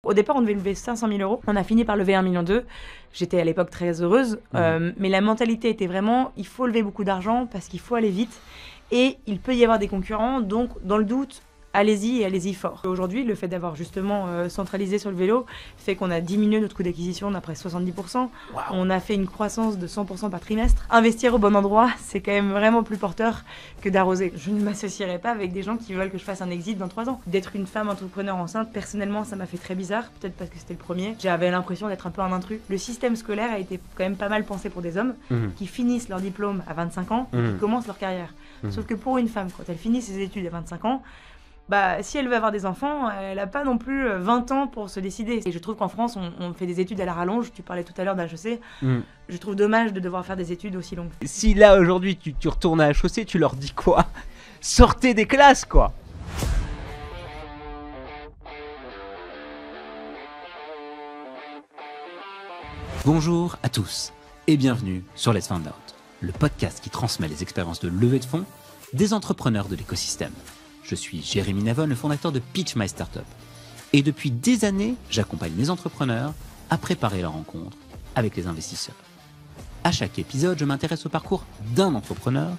Au départ, on devait lever 500 000 euros. On a fini par lever 1,2 million. J'étais à l'époque très heureuse. Mais la mentalité était vraiment, il faut lever beaucoup d'argent parce qu'il faut aller vite. Et il peut y avoir des concurrents. Donc, dans le doute, allez-y et allez-y fort. Aujourd'hui, le fait d'avoir justement centralisé sur le vélo fait qu'on a diminué notre coût d'acquisition d'après 70%. Wow. On a fait une croissance de 100% par trimestre. Investir au bon endroit, c'est quand même vraiment plus porteur que d'arroser. Je ne m'associerai pas avec des gens qui veulent que je fasse un exit dans 3 ans. D'être une femme entrepreneur enceinte, personnellement, ça m'a fait très bizarre. Peut-être parce que c'était le premier. J'avais l'impression d'être un peu un intrus. Le système scolaire a été quand même pas mal pensé pour des hommes qui finissent leur diplôme à 25 ans et qui commencent leur carrière. Sauf que pour une femme, quand elle finit ses études à 25 ans, si elle veut avoir des enfants, elle n'a pas non plus 20 ans pour se décider. Et je trouve qu'en France, on fait des études à la rallonge. Tu parlais tout à l'heure d'HEC. Je trouve dommage de devoir faire des études aussi longues. Si là, aujourd'hui, tu retournes à HEC, tu leur dis quoi? Sortez des classes, quoi! Bonjour à tous et bienvenue sur Let's Find Out, le podcast qui transmet les expériences de levée de fonds des entrepreneurs de l'écosystème. Je suis Jérémy Navon, le fondateur de Pitch My Startup. Et depuis des années, j'accompagne les entrepreneurs à préparer leur rencontre avec les investisseurs. À chaque épisode, je m'intéresse au parcours d'un entrepreneur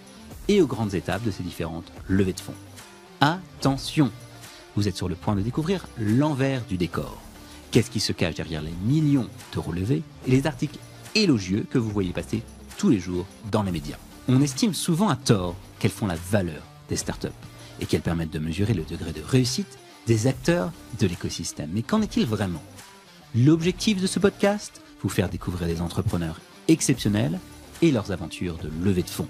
et aux grandes étapes de ces différentes levées de fonds. Attention, vous êtes sur le point de découvrir l'envers du décor. Qu'est-ce qui se cache derrière les millions d'euros levés et les articles élogieux que vous voyez passer tous les jours dans les médias. On estime souvent à tort qu'elles font la valeur des startups et qu'elles permettent de mesurer le degré de réussite des acteurs de l'écosystème. Mais qu'en est-il vraiment? L'objectif de ce podcast, vous faire découvrir des entrepreneurs exceptionnels et leurs aventures de levée de fonds.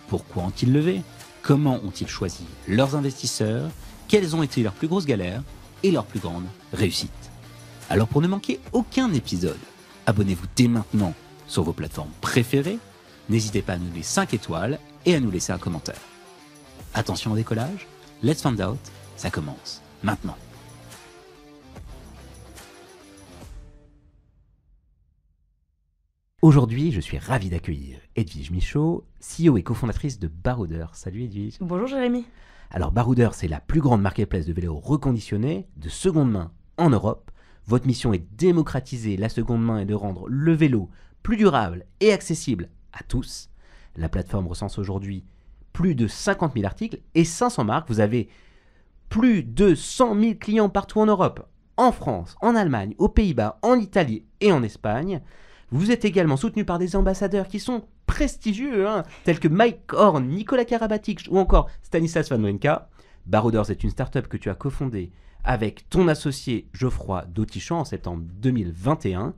Pourquoi ont-ils levé? Comment ont-ils choisi leurs investisseurs? Quelles ont été leurs plus grosses galères et leurs plus grandes réussites? Alors pour ne manquer aucun épisode, abonnez-vous dès maintenant sur vos plateformes préférées. N'hésitez pas à nous donner 5 étoiles et à nous laisser un commentaire. Attention au décollage, Let's Find Out, ça commence maintenant. Aujourd'hui, je suis ravi d'accueillir Edwige Michaud, CEO et cofondatrice de Baroudeur. Salut Edwige. Bonjour Jérémy. Alors Baroudeur, c'est la plus grande marketplace de vélos reconditionnés de seconde main en Europe. Votre mission est de démocratiser la seconde main et de rendre le vélo plus durable et accessible à tous. La plateforme recense aujourd'hui plus de 50 000 articles et 500 marques. Vous avez plus de 100 000 clients partout en Europe, en France, en Allemagne, aux Pays-Bas, en Italie et en Espagne. Vous êtes également soutenu par des ambassadeurs qui sont prestigieux, tels que Mike Horn, Nicolas Karabatic ou encore Stanislas Van Wawrinka. Baroudeur, c'est une start-up que tu as cofondée avec ton associé Geoffroy Dautichamp en septembre 2021.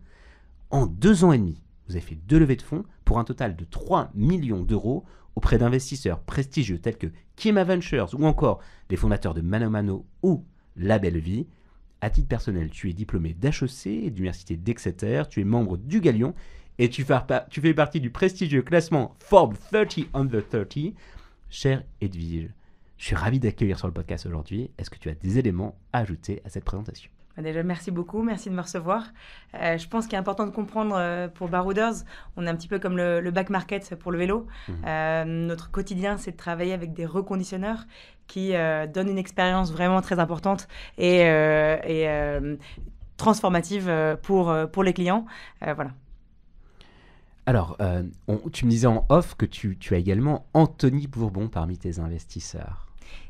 En 2 ans et demi, vous avez fait 2 levées de fonds pour un total de 3 millions d'euros auprès d'investisseurs prestigieux tels que Kima Ventures ou encore les fondateurs de Mano Mano ou La Belle Vie. À titre personnel, tu es diplômé d'HEC et de l'université d'Exeter, tu es membre du Galion et tu fais partie du prestigieux classement Forbes 30 Under 30. Cher Edwige, je suis ravi d'accueillir sur le podcast aujourd'hui. Est-ce que tu as des éléments à ajouter à cette présentation? Déjà, merci beaucoup, merci de me recevoir. Je pense qu'il est important de comprendre pour Baroudeurs, on est un petit peu comme le back market pour le vélo. Notre quotidien, c'est de travailler avec des reconditionneurs qui donnent une expérience vraiment très importante et transformative pour les clients. Voilà. Alors, tu me disais en off que tu as également Anthony Bourbon parmi tes investisseurs.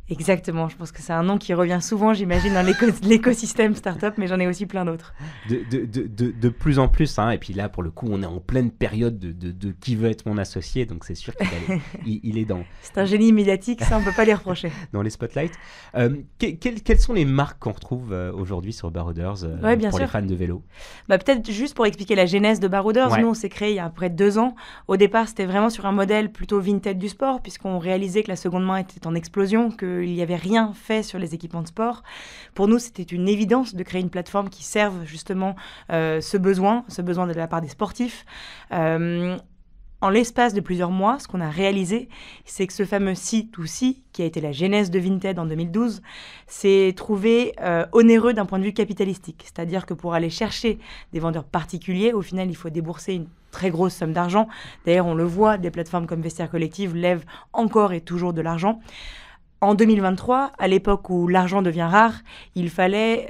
Exactement, je pense que c'est un nom qui revient souvent, j'imagine, dans l'écosystème startup, mais j'en ai aussi plein d'autres. De plus en plus, et puis là, pour le coup, on est en pleine période de qui veut être mon associé, donc c'est sûr qu'il est dans... C'est un génie médiatique, ça, on ne peut pas lui reprocher. Dans les spotlights. Quelles sont les marques qu'on retrouve aujourd'hui sur Baroudeurs pour les fans de vélo? Peut-être juste pour expliquer la genèse de Baroudeurs, nous, on s'est créé il y a à peu près 2 ans. Au départ, c'était vraiment sur un modèle plutôt vintage du sport, puisqu'on réalisait que la seconde main était en explosion, qu'il n'y avait rien fait sur les équipements de sport. Pour nous, c'était une évidence de créer une plateforme qui serve justement ce besoin de la part des sportifs. En l'espace de plusieurs mois, ce qu'on a réalisé, c'est que ce fameux C2C, qui a été la genèse de Vinted en 2012, s'est trouvé onéreux d'un point de vue capitalistique. C'est-à-dire que pour aller chercher des vendeurs particuliers, au final, il faut débourser une très grosse somme d'argent. D'ailleurs, on le voit, des plateformes comme Vestiaire Collective lèvent encore et toujours de l'argent. En 2023, à l'époque où l'argent devient rare, il fallait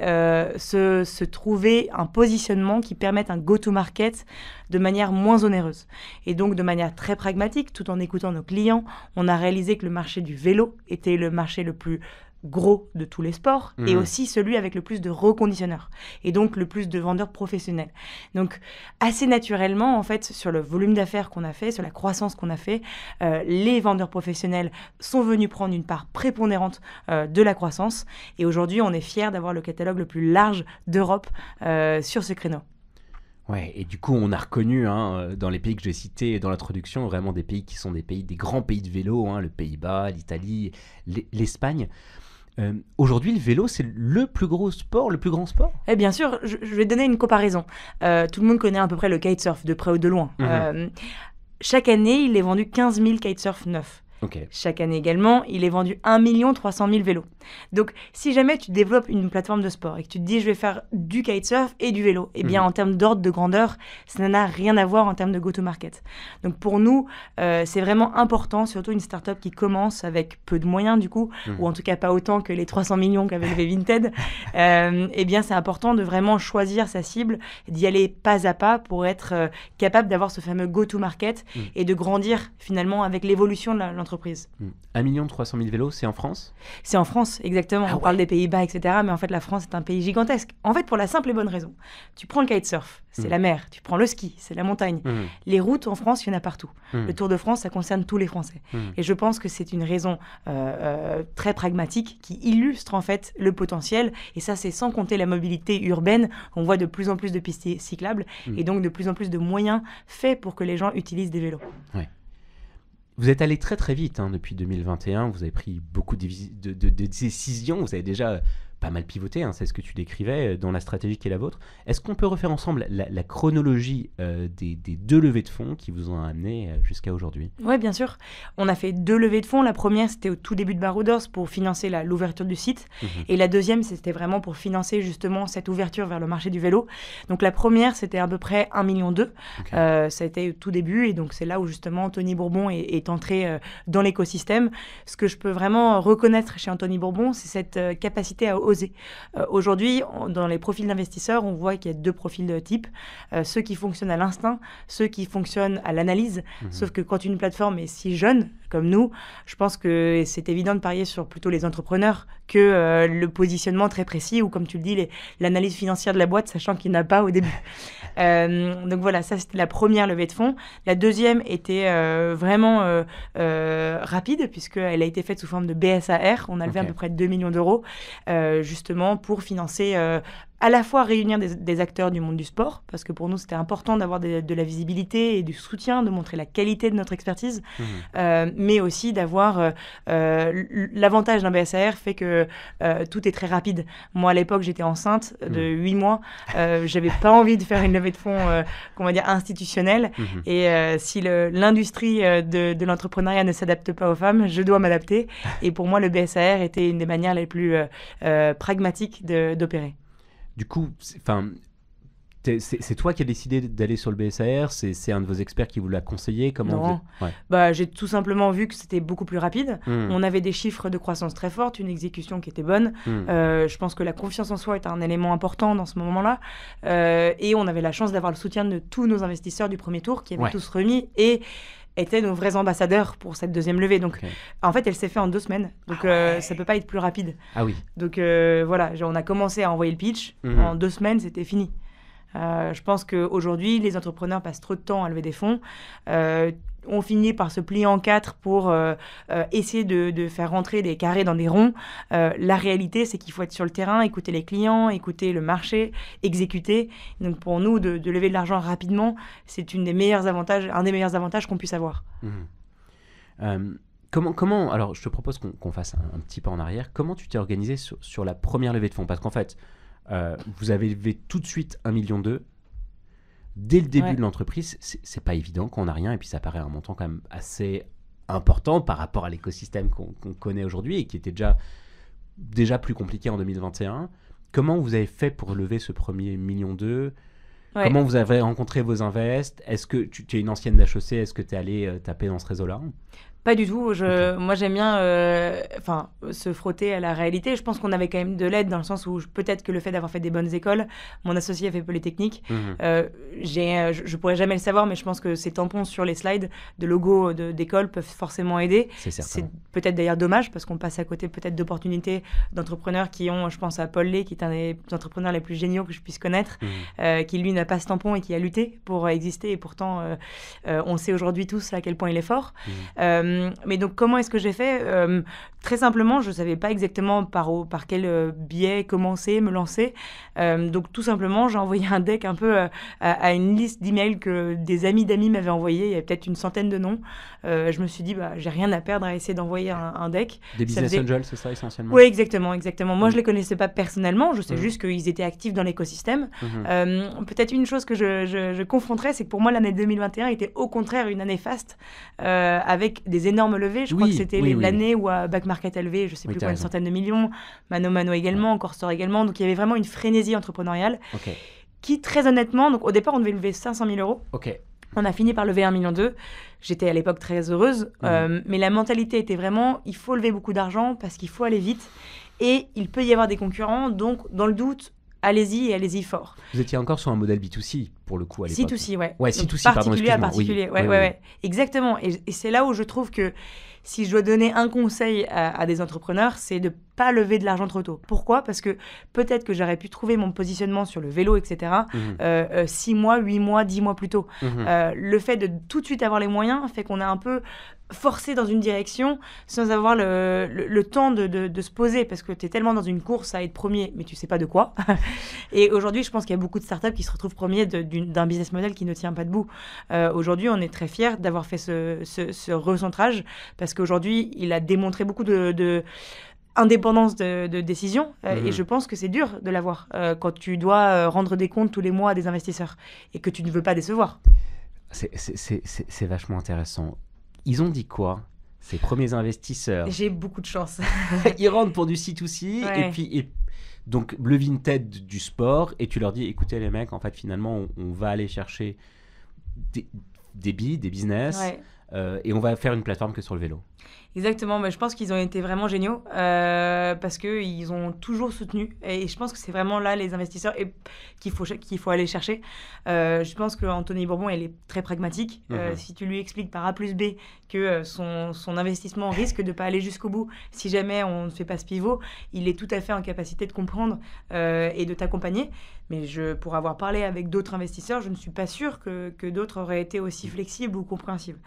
se trouver un positionnement qui permette un go-to-market de manière moins onéreuse. Et donc, de manière très pragmatique, tout en écoutant nos clients, on a réalisé que le marché du vélo était le marché le plus gros de tous les sports et aussi celui avec le plus de reconditionneurs et donc le plus de vendeurs professionnels. Donc assez naturellement en fait sur le volume d'affaires qu'on a fait, sur la croissance qu'on a fait, les vendeurs professionnels sont venus prendre une part prépondérante de la croissance et aujourd'hui on est fiers d'avoir le catalogue le plus large d'Europe sur ce créneau. Ouais, et du coup, on a reconnu dans les pays que j'ai cités dans l'introduction, vraiment des pays qui sont des grands pays de vélo, le Pays-Bas, l'Italie, l'Espagne. Aujourd'hui, le vélo, c'est le plus grand sport. Et bien sûr, je vais donner une comparaison. Tout le monde connaît à peu près le kitesurf, de près ou de loin. Chaque année, il est vendu 15 000 kitesurf neufs. Okay. Chaque année également, il est vendu 1 300 000 vélos. Donc, si jamais tu développes une plateforme de sport et que tu te dis je vais faire du kitesurf et du vélo, eh bien en termes d'ordre de grandeur, ça n'a rien à voir en termes de go-to-market. Donc pour nous, c'est vraiment important, surtout une start-up qui commence avec peu de moyens du coup, ou en tout cas pas autant que les 300 millions qu'avait levé Vinted. Eh bien c'est important de vraiment choisir sa cible, d'y aller pas à pas pour être capable d'avoir ce fameux go-to-market et de grandir finalement avec l'évolution de l'entreprise. 1 300 000 vélos, c'est en France ? C'est en France, exactement. On parle des Pays-Bas, etc. Mais en fait, la France est un pays gigantesque. En fait, pour la simple et bonne raison. Tu prends le kitesurf, c'est la mer. Tu prends le ski, c'est la montagne. Les routes en France, il y en a partout. Le Tour de France, ça concerne tous les Français. Et je pense que c'est une raison très pragmatique qui illustre en fait le potentiel. Et ça, c'est sans compter la mobilité urbaine. On voit de plus en plus de pistes cyclables et donc de plus en plus de moyens faits pour que les gens utilisent des vélos. Ouais. Vous êtes allé très très vite depuis 2021, vous avez pris beaucoup de décisions, vous avez déjà pas mal pivoté, c'est ce que tu décrivais dans la stratégie qui est la vôtre. Est-ce qu'on peut refaire ensemble la chronologie des 2 levées de fonds qui vous ont amené jusqu'à aujourd'hui ? Oui, bien sûr. On a fait 2 levées de fonds. La première, c'était au tout début de Barouders pour financer l'ouverture du site. Et la deuxième, c'était vraiment pour financer justement cette ouverture vers le marché du vélo. Donc la première, c'était à peu près 1,2 million. Okay. Ça a été au tout début. Et donc c'est là où justement Anthony Bourbon est entré dans l'écosystème. Ce que je peux vraiment reconnaître chez Anthony Bourbon, c'est cette capacité à oser. Aujourd'hui, dans les profils d'investisseurs, on voit qu'il y a 2 profils de type. Ceux qui fonctionnent à l'instinct, ceux qui fonctionnent à l'analyse. Sauf que quand une plateforme est si jeune, comme nous, je pense que c'est évident de parier sur plutôt les entrepreneurs que le positionnement très précis ou, comme tu le dis, l'analyse financière de la boîte, sachant qu'il n'y en a pas au début. Donc voilà, ça c'était la première levée de fonds. La deuxième était vraiment rapide puisqu'elle a été faite sous forme de BSAR. On a levé à peu près 2 millions d'euros justement pour financer à la fois réunir des acteurs du monde du sport, parce que pour nous, c'était important d'avoir de la visibilité et du soutien, de montrer la qualité de notre expertise, mais aussi d'avoir l'avantage d'un BSAR fait que tout est très rapide. Moi, à l'époque, j'étais enceinte de 8 mois. J'avais pas envie de faire une levée de fonds, comment dire, institutionnelle. Et si l'industrie de l'entrepreneuriat ne s'adapte pas aux femmes, je dois m'adapter. Et pour moi, le BSAR était une des manières les plus pragmatiques d'opérer. Du coup, c'est toi qui as décidé d'aller sur le BSAR ? C'est un de vos experts qui vous l'a conseillé ? Non, j'ai tout simplement vu que c'était beaucoup plus rapide. On avait des chiffres de croissance très fortes, une exécution qui était bonne. Je pense que la confiance en soi est un élément important dans ce moment-là. Et on avait la chance d'avoir le soutien de tous nos investisseurs du premier tour qui avaient tous remis et étaient nos vrais ambassadeurs pour cette deuxième levée. Donc, en fait, elle s'est faite en 2 semaines. Donc, ça ne peut pas être plus rapide. Ah oui. Donc, voilà, on a commencé à envoyer le pitch. En 2 semaines, c'était fini. Je pense qu'aujourd'hui, les entrepreneurs passent trop de temps à lever des fonds. On finit par se plier en 4 pour essayer de faire rentrer des carrés dans des ronds. La réalité, c'est qu'il faut être sur le terrain, écouter les clients, écouter le marché, exécuter. Donc pour nous, de lever de l'argent rapidement, c'est un des meilleurs avantages qu'on puisse avoir. Comment alors, je te propose qu'on fasse un petit pas en arrière. Comment tu t'es organisé sur la première levée de fonds ? Parce qu'en fait, vous avez levé tout de suite 1,2 million. Dès le début de l'entreprise, c'est pas évident quand on n'a rien, et puis ça paraît un montant quand même assez important par rapport à l'écosystème qu'on connaît aujourd'hui et qui était déjà plus compliqué en 2021. Comment vous avez fait pour lever ce premier 1,2 million ? Comment vous avez rencontré vos invests ? Est-ce que tu es une ancienne d'HEC ? Est-ce que tu es allé taper dans ce réseau-là ? Pas du tout. Moi, j'aime bien se frotter à la réalité. Je pense qu'on avait quand même de l'aide dans le sens où peut-être que le fait d'avoir fait des bonnes écoles, mon associé a fait Polytechnique. Je pourrais jamais le savoir, mais je pense que ces tampons sur les slides de logos d'école peuvent forcément aider. C'est peut-être d'ailleurs dommage parce qu'on passe à côté peut-être d'opportunités d'entrepreneurs qui ont, je pense à Paul Lay, qui est un des entrepreneurs les plus géniaux que je puisse connaître, qui lui n'a pas ce tampon et qui a lutté pour exister. Et pourtant, on sait aujourd'hui tous à quel point il est fort. Mais donc, comment est-ce que j'ai fait ? Très simplement, je ne savais pas exactement par quel biais commencer, me lancer. Donc, tout simplement, j'ai envoyé un deck un peu à une liste d'emails que des amis d'amis m'avaient envoyé. Il y avait peut-être une centaine de noms. Je me suis dit, j'ai rien à perdre à essayer d'envoyer un deck. Des business angels, c'est ça essentiellement ? Oui, exactement. Moi, je ne les connaissais pas personnellement. Je sais juste qu'ils étaient actifs dans l'écosystème. Peut-être une chose que je confronterais, c'est que pour moi, l'année 2021 était au contraire une année faste, avec des énormes levées. Je crois que c'était l'année où Back Market a levé, je ne sais plus combien de centaines de millions, Mano également, Corsair également. Donc, il y avait vraiment une frénésie entrepreneuriale qui, très honnêtement, donc au départ, on devait lever 500 000 euros. On a fini par lever 1,2 million. J'étais à l'époque très heureuse, mais la mentalité était vraiment, il faut lever beaucoup d'argent parce qu'il faut aller vite et il peut y avoir des concurrents. Donc, dans le doute, allez-y et allez-y fort. Vous étiez encore sur un modèle B2C pour le coup à l'époque. C2C, ouais. Ouais, C2C, pardon, particulier à particulier. Oui. Exactement. Et c'est là où je trouve que si je dois donner un conseil à des entrepreneurs, c'est de ne pas lever de l'argent trop tôt. Pourquoi ? Parce que peut-être que j'aurais pu trouver mon positionnement sur le vélo, etc., 6 mois, 8 mois, 10 mois plus tôt. Le fait de tout de suite avoir les moyens fait qu'on est un peu forcé dans une direction sans avoir le temps de se poser, parce que tu es tellement dans une course à être premier, mais tu sais pas de quoi. Et aujourd'hui, je pense qu'il y a beaucoup de startups qui se retrouvent premiers d'un business model qui ne tient pas debout. Aujourd'hui, on est très fiers d'avoir fait ce recentrage, parce qu'aujourd'hui, il a démontré beaucoup de indépendance de décision, et je pense que c'est dur de l'avoir quand tu dois rendre des comptes tous les mois à des investisseurs et que tu ne veux pas décevoir. C'est vachement intéressant. Ils ont dit quoi, ces premiers investisseurs ? J'ai beaucoup de chance. Ils rentrent pour du C2C, et donc le Vinted du sport, et tu leur dis, écoutez les mecs, en fait finalement on va aller chercher des billes, des business, et on va faire une plateforme que sur le vélo. Exactement, mais je pense qu'ils ont été vraiment géniaux parce qu'ils ont toujours soutenu, et je pense que c'est vraiment là les investisseurs qu'il faut aller chercher. Je pense qu'Anthony Bourbon, elle est très pragmatique. Si tu lui expliques par A plus B que son investissement risque de ne pas aller jusqu'au bout si jamais on ne fait pas ce pivot, il est tout à fait en capacité de comprendre et de t'accompagner. Mais pour avoir parlé avec d'autres investisseurs, je ne suis pas sûre que d'autres auraient été aussi flexibles ou compréhensibles.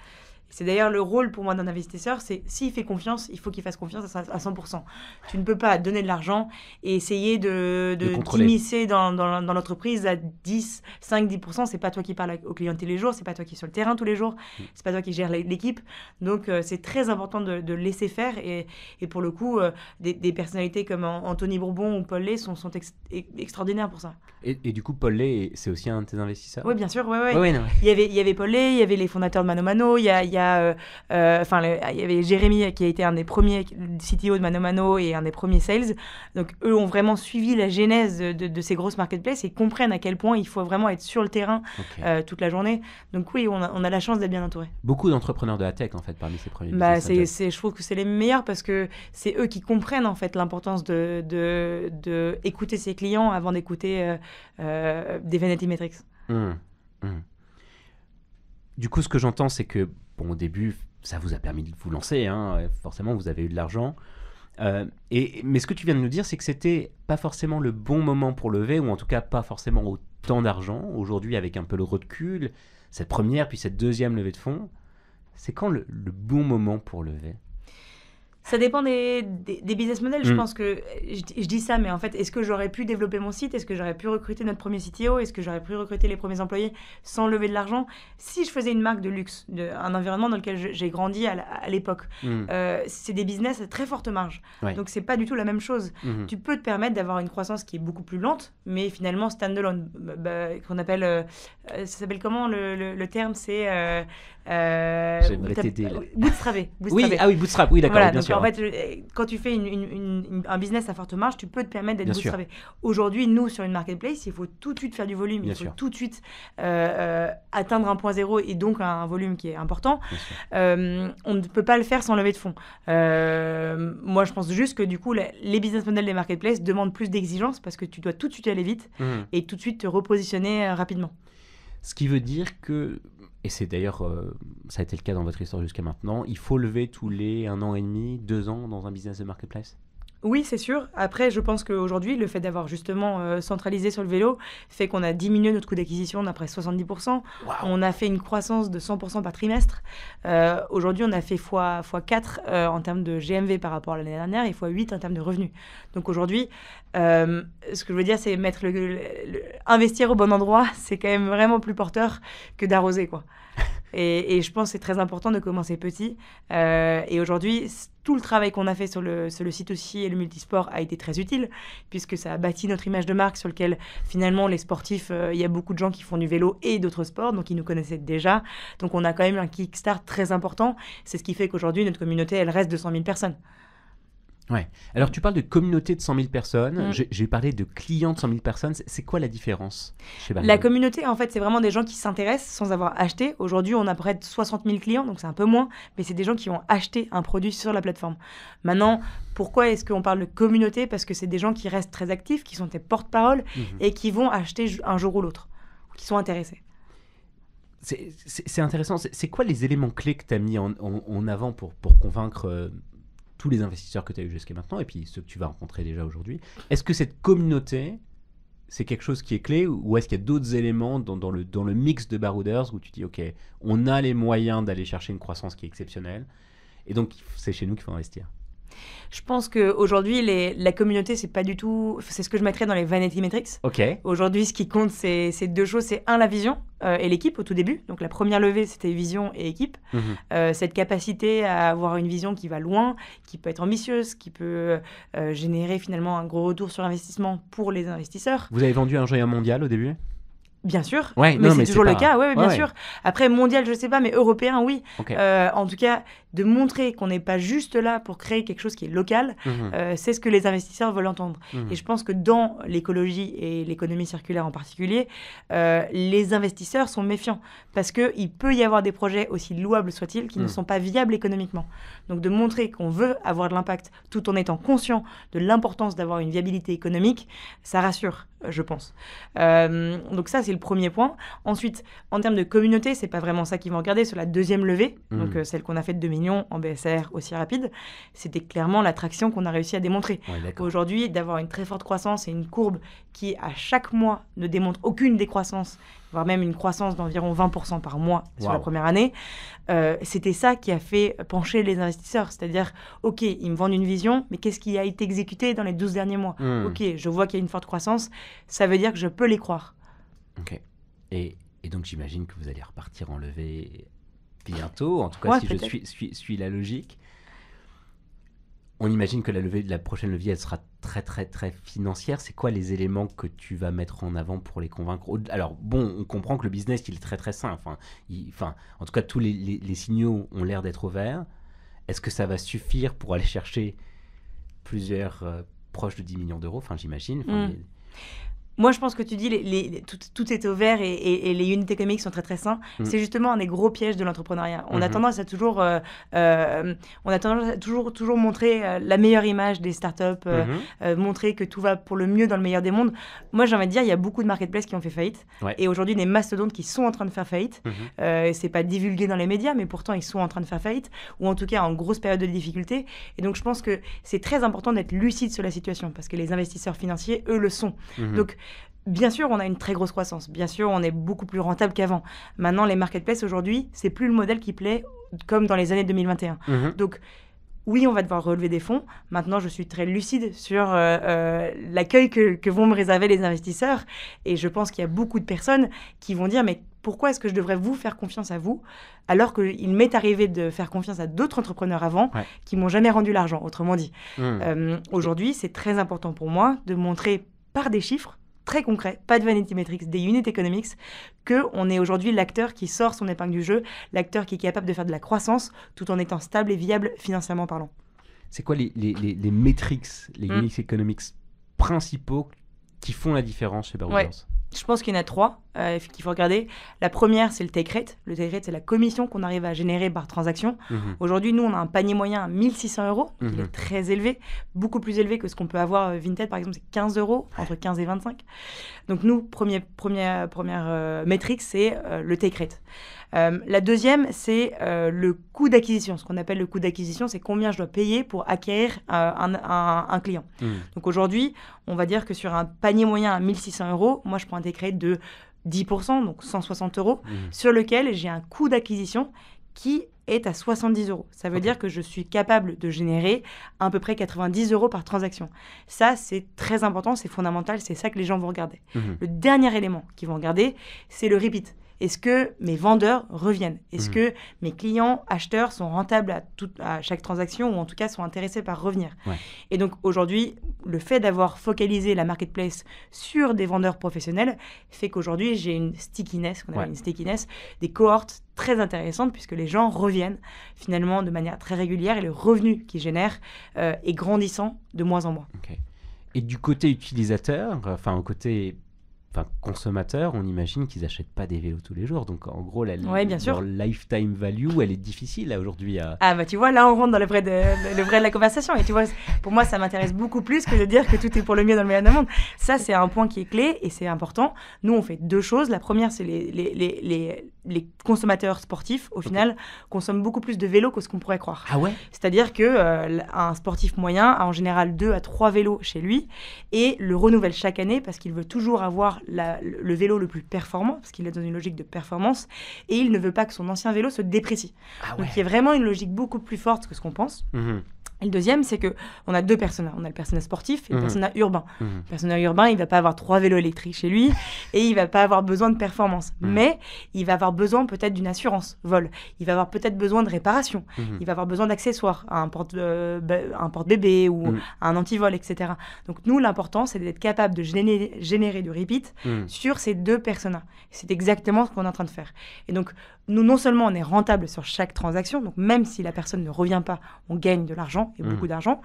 C'est d'ailleurs le rôle pour moi d'un investisseur, c'est s'il fait confiance, il faut qu'il fasse confiance à 100%. Tu ne peux pas donner de l'argent et essayer d'immiscer dans l'entreprise à 10, 5, 10%. C'est pas toi qui parles aux clients tous les jours, c'est pas toi qui es sur le terrain tous les jours, c'est pas toi qui gères l'équipe. Donc c'est très important de laisser faire, et pour le coup, des personnalités comme Anthony Bourbon ou Paul Lay sont extraordinaires pour ça. Et du coup, Paul Lay, c'est aussi un de tes investisseurs ? Oui, bien sûr. Ouais, il y avait Paul Lay, il y avait les fondateurs de Mano, il y avait Jérémy qui a été un des premiers CTO de Mano et un des premiers sales. Donc eux ont vraiment suivi la genèse de ces grosses marketplaces et comprennent à quel point il faut vraiment être sur le terrain toute la journée. Donc oui, on a la chance d'être bien entouré. Beaucoup d'entrepreneurs de la tech en fait parmi ces premiers. Je trouve que c'est les meilleurs parce que c'est eux qui comprennent en fait l'importance de écouter ses clients avant d'écouter des vanity metrics. Du coup, ce que j'entends, c'est que au début, ça vous a permis de vous lancer, hein. Forcément, vous avez eu de l'argent. Mais ce que tu viens de nous dire, c'est que c'était pas forcément le bon moment pour lever, ou en tout cas pas forcément autant d'argent. Aujourd'hui, avec un peu le recul, cette première puis cette deuxième levée de fonds, c'est quand le bon moment pour lever ? Ça dépend des business models. Je pense que, je dis ça, mais en fait, est-ce que j'aurais pu développer mon site ? Est-ce que j'aurais pu recruter notre premier CTO ? Est-ce que j'aurais pu recruter les premiers employés sans lever de l'argent ? Si je faisais une marque de luxe, un environnement dans lequel j'ai grandi à l'époque, c'est des business à très forte marge. Donc, c'est pas du tout la même chose. Tu peux te permettre d'avoir une croissance qui est beaucoup plus lente, mais finalement standalone, qu'on appelle... ça s'appelle comment le terme ? C'est... J'aimerais t'aider. Bootstrapé. Oui, bootstrap, oui, d'accord, voilà, bien sûr. en fait, quand tu fais un business à forte marge, tu peux te permettre d'être Bien sûr. bootstrapé. Aujourd'hui, nous, sur une marketplace, il faut tout de suite faire du volume. Bien Il faut sûr. tout de suite atteindre un point zéro et donc un volume qui est important. Bien sûr. On ne peut pas le faire sans lever de fonds. Moi, je pense juste que du coup, les business models des marketplaces demandent plus d'exigence parce que tu dois tout de suite aller vite et tout de suite te repositionner rapidement. Ce qui veut dire que, et c'est d'ailleurs, ça a été le cas dans votre histoire jusqu'à maintenant, il faut lever tous les 1 an et demi, 2 ans dans un business de marketplace? Oui, c'est sûr. Après, je pense qu'aujourd'hui, le fait d'avoir justement centralisé sur le vélo fait qu'on a diminué notre coût d'acquisition d'après 70%. Wow. On a fait une croissance de 100% par trimestre. Aujourd'hui, on a fait x4 en termes de GMV par rapport à l'année dernière et x8 en termes de revenus. Donc aujourd'hui, ce que je veux dire, c'est mettre investir au bon endroit, c'est quand même vraiment plus porteur que d'arroser, quoi. Et je pense que c'est très important de commencer petit. Et aujourd'hui, tout le travail qu'on a fait sur le site aussi et le multisport a été très utile, puisque ça a bâti notre image de marque sur lequel, finalement, les sportifs, il y a beaucoup de gens qui font du vélo et d'autres sports, donc ils nous connaissaient déjà. Donc on a quand même un kickstart très important. C'est ce qui fait qu'aujourd'hui, notre communauté, elle reste de 100 000 personnes. Ouais. Alors, tu parles de communauté de 100 000 personnes. J'ai parlé de clients de 100 000 personnes. C'est quoi la différence chez Barry? La communauté, en fait, c'est vraiment des gens qui s'intéressent sans avoir acheté. Aujourd'hui, on a près de 60 000 clients, donc c'est un peu moins, mais c'est des gens qui ont acheté un produit sur la plateforme. Maintenant, pourquoi est-ce qu'on parle de communauté? Parce que c'est des gens qui restent très actifs, qui sont des porte-parole et qui vont acheter un jour ou l'autre, qui sont intéressés. C'est intéressant. C'est quoi les éléments clés que tu as mis en avant pour convaincre tous les investisseurs que tu as eu jusqu'à maintenant et puis ceux que tu vas rencontrer déjà aujourd'hui? Est-ce que cette communauté, c'est quelque chose qui est clé ou est-ce qu'il y a d'autres éléments dans le mix de Barouders où tu dis ok, on a les moyens d'aller chercher une croissance qui est exceptionnelle et donc c'est chez nous qu'il faut investir? Je pense qu'aujourd'hui, la communauté, c'est pas du tout... C'est ce que je mettrais dans les vanity metrics. Ok. Aujourd'hui, ce qui compte, c'est deux choses. C'est la vision et l'équipe au tout début. Donc, la première levée, c'était vision et équipe. Cette capacité à avoir une vision qui va loin, qui peut être ambitieuse, qui peut générer finalement un gros retour sur investissement pour les investisseurs. Vous avez vendu un géant mondial au début? Bien sûr, Ouais, mais non, c'est mais toujours c'est le pas- cas, ouais, bien Ouais. sûr. Après, mondial, je sais pas, mais européen, oui. Ok. En tout cas, de montrer qu'on n'est pas juste là pour créer quelque chose qui est local, c'est ce que les investisseurs veulent entendre. Et je pense que dans l'écologie et l'économie circulaire en particulier, les investisseurs sont méfiants parce qu'il peut y avoir des projets, aussi louables soient-ils, qui ne sont pas viables économiquement. Donc de montrer qu'on veut avoir de l'impact tout en étant conscient de l'importance d'avoir une viabilité économique, ça rassure, je pense. Donc ça, c'est le premier point. Ensuite, en termes de communauté, c'est pas vraiment ça qu'ils vont regarder. Sur la deuxième levée, donc celle qu'on a faite de 2 millions en BSR aussi rapide, c'était clairement l'attraction qu'on a réussi à démontrer. Ouais, d'accord. Aujourd'hui, d'avoir une très forte croissance et une courbe qui, à chaque mois, ne démontre aucune décroissance, voire même une croissance d'environ 20% par mois sur la Wow. première année, c'était ça qui a fait pencher les investisseurs. C'est-à-dire, OK, ils me vendent une vision, mais qu'est-ce qui a été exécuté dans les 12 derniers mois? OK, je vois qu'il y a une forte croissance, ça veut dire que je peux les croire. Ok. Et donc j'imagine que vous allez repartir en levée bientôt. En tout cas, Ouais, si peut-être. je suis la logique. On imagine que la prochaine levée, elle sera très très très financière. C'est quoi les éléments que tu vas mettre en avant pour les convaincre? Alors bon, on comprend que le business, il est très très sain. En tout cas, tous les signaux ont l'air d'être au vert. Est-ce que ça va suffire pour aller chercher plusieurs proches de 10 millions d'euros? Enfin, j'imagine. Moi, je pense que tu dis tout est au vert et les unités économiques sont très très sains. C'est justement un des gros pièges de l'entrepreneuriat. On a tendance à toujours, toujours montrer la meilleure image des startups, montrer que tout va pour le mieux dans le meilleur des mondes. Moi, j'ai envie de dire, il y a beaucoup de marketplaces qui ont fait faillite. Ouais. Et aujourd'hui, des mastodontes qui sont en train de faire faillite. C'est pas divulgué dans les médias, mais pourtant, ils sont en train de faire faillite, ou en tout cas en grosse période de difficulté. Et donc, je pense que c'est très important d'être lucide sur la situation, parce que les investisseurs financiers, eux, le sont. Donc, bien sûr, on a une très grosse croissance. Bien sûr, on est beaucoup plus rentable qu'avant. Maintenant, les marketplaces, aujourd'hui, c'est plus le modèle qui plaît comme dans les années 2021. Donc, oui, on va devoir relever des fonds. Maintenant, je suis très lucide sur l'accueil que vont me réserver les investisseurs. Et je pense qu'il y a beaucoup de personnes qui vont dire « Mais pourquoi est-ce que je devrais vous faire confiance à vous ?» alors qu'il m'est arrivé de faire confiance à d'autres entrepreneurs avant qui m'ont jamais rendu l'argent, autrement dit. Aujourd'hui, c'est très important pour moi de montrer par des chiffres très concrets, pas de vanity metrics, des unit economics, qu'on est aujourd'hui l'acteur qui sort son épingle du jeu, l'acteur qui est capable de faire de la croissance tout en étant stable et viable financièrement parlant. c'est quoi les metrics, les unit economics principaux qui font la différence chez Barouders? Je pense qu'il y en a 3 qu'il faut regarder. La première, c'est le take rate. Le take rate, c'est la commission qu'on arrive à générer par transaction. Aujourd'hui, nous, on a un panier moyen à 1 600 €. Il est très élevé, beaucoup plus élevé que ce qu'on peut avoir. Vinted, par exemple, c'est 15 €, entre 15 et 25. Donc nous, première métrique, c'est le take rate. La deuxième, c'est le coût d'acquisition. Ce qu'on appelle le coût d'acquisition, c'est combien je dois payer pour acquérir un client. Donc aujourd'hui, on va dire que sur un panier moyen à 1 600 €, moi, je prends un take rate de 10%, donc 160 €, sur lequel j'ai un coût d'acquisition qui est à 70 €. Ça veut dire que je suis capable de générer à peu près 90 € par transaction. Ça, c'est très important, c'est fondamental, c'est ça que les gens vont regarder. Le dernier élément qu'ils vont regarder, c'est le repeat. Est-ce que mes vendeurs reviennent? Est-ce que mes clients acheteurs sont rentables à chaque transaction, ou en tout cas sont intéressés par revenir? Et donc aujourd'hui, le fait d'avoir focalisé la marketplace sur des vendeurs professionnels fait qu'aujourd'hui, j'ai une stickiness, des cohortes très intéressantes, puisque les gens reviennent finalement de manière très régulière et le revenu qu'ils génèrent est grandissant de mois en mois. Et du côté utilisateur, au côté consommateurs, on imagine qu'ils n'achètent pas des vélos tous les jours. Donc, en gros, leur lifetime value, elle est difficile là, aujourd'hui à... Ah, bah tu vois, là, on rentre dans le vrai de la conversation. Et tu vois, pour moi, ça m'intéresse beaucoup plus que de dire que tout est pour le mieux dans le meilleur monde. Ça, c'est un point qui est clé et c'est important. Nous, on fait 2 choses. La première, c'est les consommateurs sportifs, au final, consomment beaucoup plus de vélos que ce qu'on pourrait croire. Ah ouais? C'est-à-dire qu'un sportif moyen a en général 2 à 3 vélos chez lui et le renouvelle chaque année parce qu'il veut toujours avoir le vélo le plus performant, parce qu'il est dans une logique de performance, et il ne veut pas que son ancien vélo se déprécie. Donc il y a vraiment une logique beaucoup plus forte que ce qu'on pense. Et le deuxième, c'est qu'on a 2 personas. On a le persona sportif et le persona urbain. Le persona urbain, il ne va pas avoir 3 vélos électriques chez lui et il ne va pas avoir besoin de performance. Mais il va avoir besoin peut-être d'une assurance vol. Il va avoir peut-être besoin de réparation. Il va avoir besoin d'accessoires, un porte-bébé ou un antivol, etc. Donc nous, l'important, c'est d'être capable de générer du repeat sur ces 2 personas. C'est exactement ce qu'on est en train de faire. Et donc, nous, non seulement on est rentable sur chaque transaction, donc même si la personne ne revient pas, on gagne de l'argent, et beaucoup d'argent,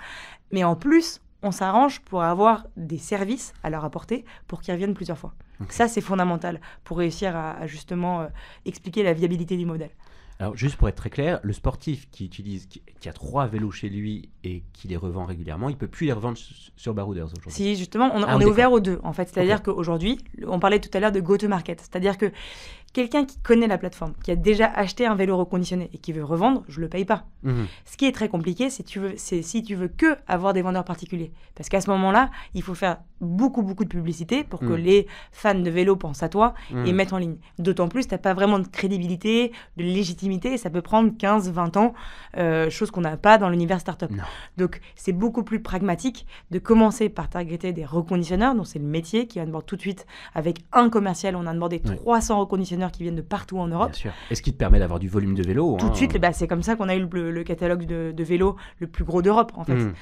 mais en plus, on s'arrange pour avoir des services à leur apporter pour qu'ils reviennent plusieurs fois. Ça, c'est fondamental pour réussir à justement expliquer la viabilité du modèle. Alors, juste pour être très clair, le sportif qui a 3 vélos chez lui et qui les revend régulièrement, il ne peut plus les revendre sur Barouders aujourd'hui. Si, justement, on est ouvert aux 2, en fait. C'est-à-dire qu'aujourd'hui, on parlait tout à l'heure de go-to-market. C'est-à-dire que quelqu'un qui connaît la plateforme, qui a déjà acheté un vélo reconditionné et qui veut revendre, je ne le paye pas. Ce qui est très compliqué, c'est si tu veux que avoir des vendeurs particuliers. Parce qu'à ce moment-là, il faut faire beaucoup de publicité pour que les fans de vélo pensent à toi et mettent en ligne. D'autant plus, tu n'as pas vraiment de crédibilité, de légitimité, et ça peut prendre 15-20 ans, chose qu'on n'a pas dans l'univers startup. Donc, c'est beaucoup plus pragmatique de commencer par targeter des reconditionneurs, dont c'est le métier, qui onboard tout de suite avec un commercial. On a abordé 300 reconditionneurs qui viennent de partout en Europe. Bien sûr. Et ce qui te permet d'avoir du volume de vélo. Tout de suite, c'est comme ça qu'on a eu le catalogue de vélos le plus gros d'Europe, en fait.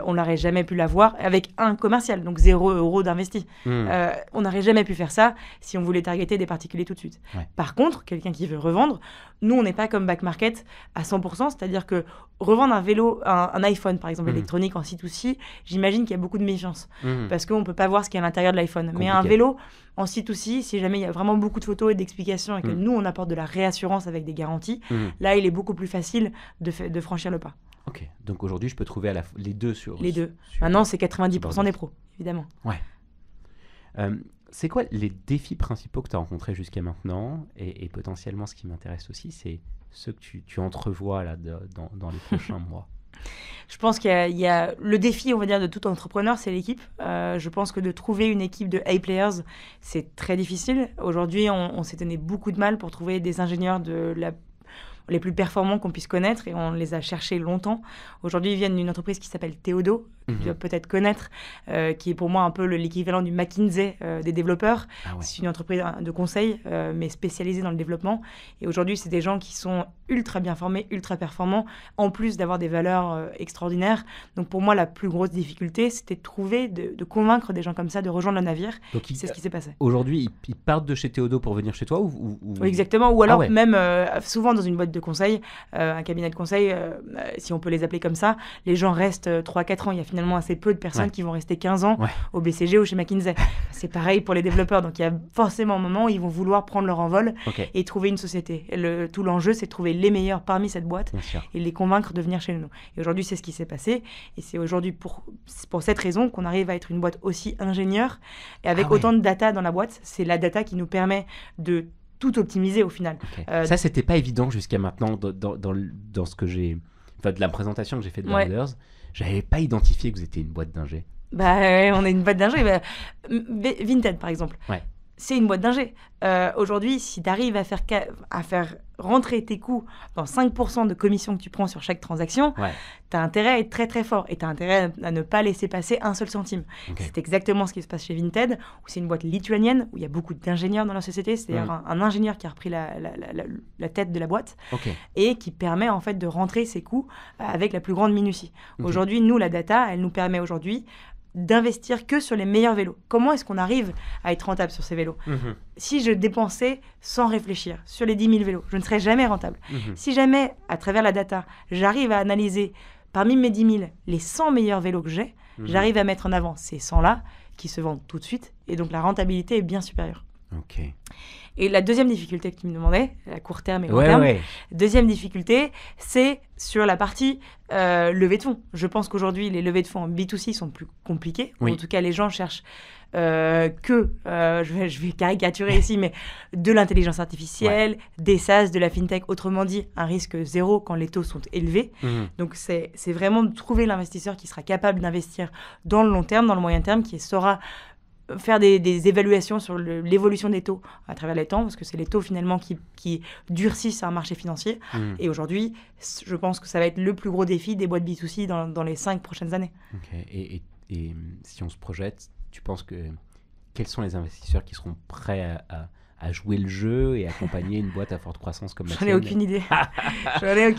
On n'aurait jamais pu l'avoir avec un commercial, donc 0 € d'investi. On n'aurait jamais pu faire ça si on voulait targeter des particuliers tout de suite. Par contre, quelqu'un qui veut revendre, nous, on n'est pas comme Back Market à 100%, c'est-à-dire que revendre un vélo, un iPhone, par exemple, électronique en C2C, j'imagine qu'il y a beaucoup de méfiance, parce qu'on ne peut pas voir ce qu'il y a à l'intérieur de l'iPhone. Mais un vélo en C2C, si jamais il y a vraiment beaucoup de photos et d'explications et que nous, on apporte de la réassurance avec des garanties, là, il est beaucoup plus facile de franchir le pas. Ok, donc aujourd'hui, je peux trouver les 2 sur... Les 2. Maintenant, c'est 90% des pros, évidemment. Ouais. C'est quoi les défis principaux que tu as rencontrés jusqu'à maintenant et potentiellement, ce qui m'intéresse aussi, c'est ceux que tu entrevois là, dans les prochains mois? Je pense qu'il y a le défi, on va dire, de tout entrepreneur, c'est l'équipe. Je pense que de trouver une équipe de A-players, c'est très difficile. Aujourd'hui, on s'est donné beaucoup de mal pour trouver des ingénieurs les plus performants qu'on puisse connaître et on les a cherchés longtemps. Aujourd'hui, ils viennent d'une entreprise qui s'appelle Theodo, que tu dois peut-être connaître, qui est pour moi un peu l'équivalent du McKinsey des développeurs. C'est une entreprise de conseil, mais spécialisée dans le développement. Et aujourd'hui, c'est des gens qui sont ultra bien formés, ultra performants, en plus d'avoir des valeurs extraordinaires. Donc pour moi, la plus grosse difficulté, c'était de convaincre des gens comme ça de rejoindre le navire. C'est ce qui s'est passé. Aujourd'hui, ils partent de chez Theodo pour venir chez toi ou... Oui, exactement. Ou alors même souvent dans une boîte de conseil, un cabinet de conseil, si on peut les appeler comme ça, les gens restent 3-4 ans. Il y a finalement assez peu de personnes qui vont rester 15 ans au BCG ou chez McKinsey. C'est pareil pour les développeurs. Donc, il y a forcément un moment où ils vont vouloir prendre leur envol et trouver une société. Tout l'enjeu, c'est de trouver les meilleurs parmi cette boîte et les convaincre de venir chez nous. Et aujourd'hui, c'est ce qui s'est passé. Et c'est aujourd'hui pour cette raison qu'on arrive à être une boîte aussi ingénieure et avec autant de data dans la boîte. C'est la data qui nous permet de tout optimiser au final. Ça, c'était pas évident jusqu'à maintenant dans ce que j'ai... Enfin, de la présentation que j'ai faite de Founders. J'avais pas identifié que vous étiez une boîte d'ingé. On est une boîte d'ingé. Vinted, par exemple. C'est une boîte d'ingé. Aujourd'hui, si tu arrives à faire rentrer tes coûts dans 5% de commission que tu prends sur chaque transaction, tu as intérêt à être très très fort et tu as intérêt à ne pas laisser passer un seul centime. C'est exactement ce qui se passe chez Vinted, où c'est une boîte lituanienne, où il y a beaucoup d'ingénieurs dans la société. C'est d'ailleurs un ingénieur qui a repris la tête de la boîte et qui permet en fait de rentrer ses coûts avec la plus grande minutie. Aujourd'hui, nous, la data, elle nous permet aujourd'hui d'investir que sur les meilleurs vélos. Comment est-ce qu'on arrive à être rentable sur ces vélos ? Si je dépensais sans réfléchir sur les 10 000 vélos, je ne serais jamais rentable. Si jamais, à travers la data, j'arrive à analyser parmi mes 10 000 les 100 meilleurs vélos que j'ai, j'arrive à mettre en avant ces 100-là qui se vendent tout de suite et donc la rentabilité est bien supérieure. Et la deuxième difficulté que tu me demandais, à court terme et long terme, deuxième difficulté, c'est sur la partie levée de fonds. Je pense qu'aujourd'hui, les levées de fonds en B2C sont plus compliquées. En tout cas, les gens cherchent je vais caricaturer ici, mais de l'intelligence artificielle, des SaaS, de la fintech, autrement dit, un risque zéro quand les taux sont élevés. Donc, c'est vraiment de trouver l'investisseur qui sera capable d'investir dans le long terme, dans le moyen terme, qui saura faire des évaluations sur l'évolution des taux à travers les temps, parce que c'est les taux finalement qui durcissent un marché financier. Et aujourd'hui, je pense que ça va être le plus gros défi des boîtes B2C dans les 5 prochaines années. Et si on se projette, tu penses que quels sont les investisseurs qui seront prêts à jouer le jeu et accompagner une boîte à forte croissance comme la tienne ? J'en ai aucune idée.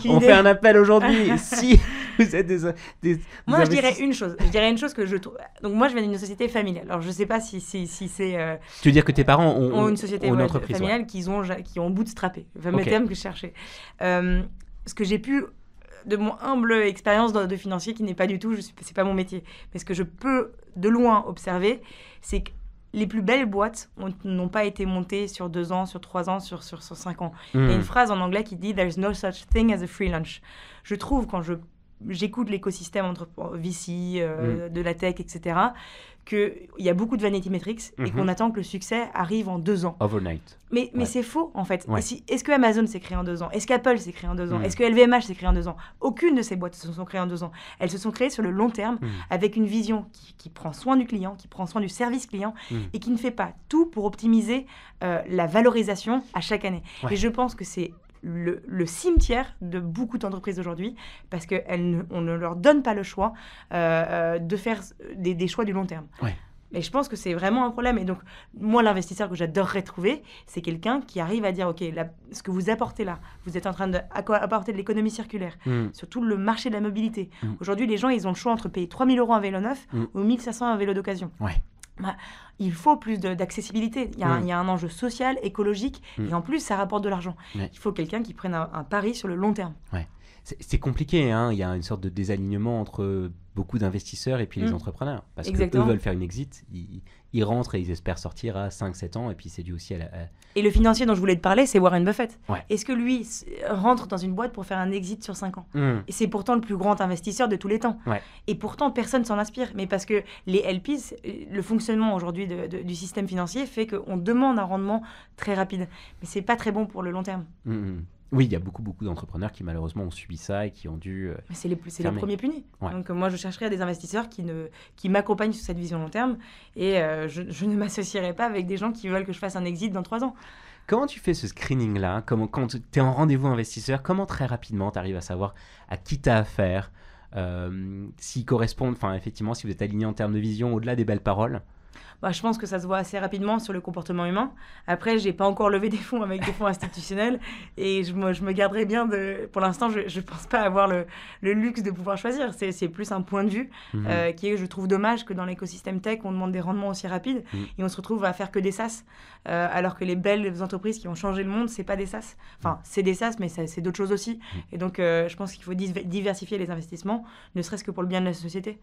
On fait un appel aujourd'hui. Si vous êtes moi, je dirais une chose que je trouve. Donc, moi, je viens d'une société familiale. Alors, je ne sais pas si c'est. Tu veux dire que tes parents ont une société une entreprise familiale qui ont bootstrappé, le fameux terme que je cherchais. Ce que j'ai pu, de mon humble expérience de financier, qui n'est pas du tout, c'est pas mon métier, mais ce que je peux de loin observer, c'est que les plus belles boîtes n'ont pas été montées sur 2 ans, sur 3 ans, sur 5 ans. Il y a une phrase en anglais qui dit « There's no such thing as a free lunch ». Je trouve, quand j'écoute l'écosystème entre VC, de la tech, etc., qu'il y a beaucoup de vanity metrics et qu'on attend que le succès arrive en 2 ans. Overnight. Mais c'est faux, en fait. Est-ce que Amazon s'est créé en 2 ans ? Est-ce qu'Apple s'est créé en 2 ans ? Est-ce que LVMH s'est créé en 2 ans ? Aucune de ces boîtes se sont créées en 2 ans. Elles se sont créées sur le long terme avec une vision qui prend soin du client, qui prend soin du service client et qui ne fait pas tout pour optimiser la valorisation à chaque année. Et je pense que c'est le cimetière de beaucoup d'entreprises aujourd'hui parce qu'on ne leur donne pas le choix de faire des choix du long terme. Et je pense que c'est vraiment un problème. Et donc, moi, l'investisseur que j'adorerais trouver, c'est quelqu'un qui arrive à dire, OK, ce que vous apportez là, vous êtes en train d'apporter de l'économie circulaire, surtout le marché de la mobilité. Aujourd'hui, les gens, ils ont le choix entre payer 3 000 € un vélo neuf ou 1 500 un vélo d'occasion. Il faut plus d'accessibilité. Il y a un enjeu social, écologique, et en plus, ça rapporte de l'argent. Il faut quelqu'un qui prenne un pari sur le long terme. C'est compliqué, hein. Il y a une sorte de désalignement entre beaucoup d'investisseurs et puis les entrepreneurs. Parce qu'eux veulent faire une exit, ils rentrent et ils espèrent sortir à 5-7 ans, et puis c'est dû aussi à Et le financier dont je voulais te parler, c'est Warren Buffett. Est-ce que lui rentre dans une boîte pour faire un exit sur 5 ans Et c'est pourtant le plus grand investisseur de tous les temps. Et pourtant, personne s'en inspire. Mais parce que les LPs, le fonctionnement aujourd'hui du système financier fait qu'on demande un rendement très rapide. Mais c'est pas très bon pour le long terme. Oui, il y a beaucoup d'entrepreneurs qui malheureusement ont subi ça et qui ont dû c'est les premiers punis. Donc moi, je chercherais des investisseurs qui m'accompagnent sur cette vision long terme et je ne m'associerai pas avec des gens qui veulent que je fasse un exit dans 3 ans. Comment tu fais ce screening-là ? Quand tu es en rendez-vous investisseur, comment très rapidement tu arrives à savoir à qui tu as affaire, s'ils correspondent, effectivement, si vous êtes aligné en termes de vision, au-delà des belles paroles, Je pense que ça se voit assez rapidement sur le comportement humain. Après, j'ai pas encore levé des fonds avec des fonds institutionnels et je me garderai bien de... Pour l'instant, je pense pas avoir le luxe de pouvoir choisir. C'est plus un point de vue qui est, je trouve dommage que dans l'écosystème tech, on demande des rendements aussi rapides et on se retrouve à faire que des SaaS. Alors que les belles entreprises qui ont changé le monde, c'est pas des SaaS. Enfin, c'est des SaaS, mais c'est d'autres choses aussi. Et donc, je pense qu'il faut diversifier les investissements, ne serait-ce que pour le bien de la société.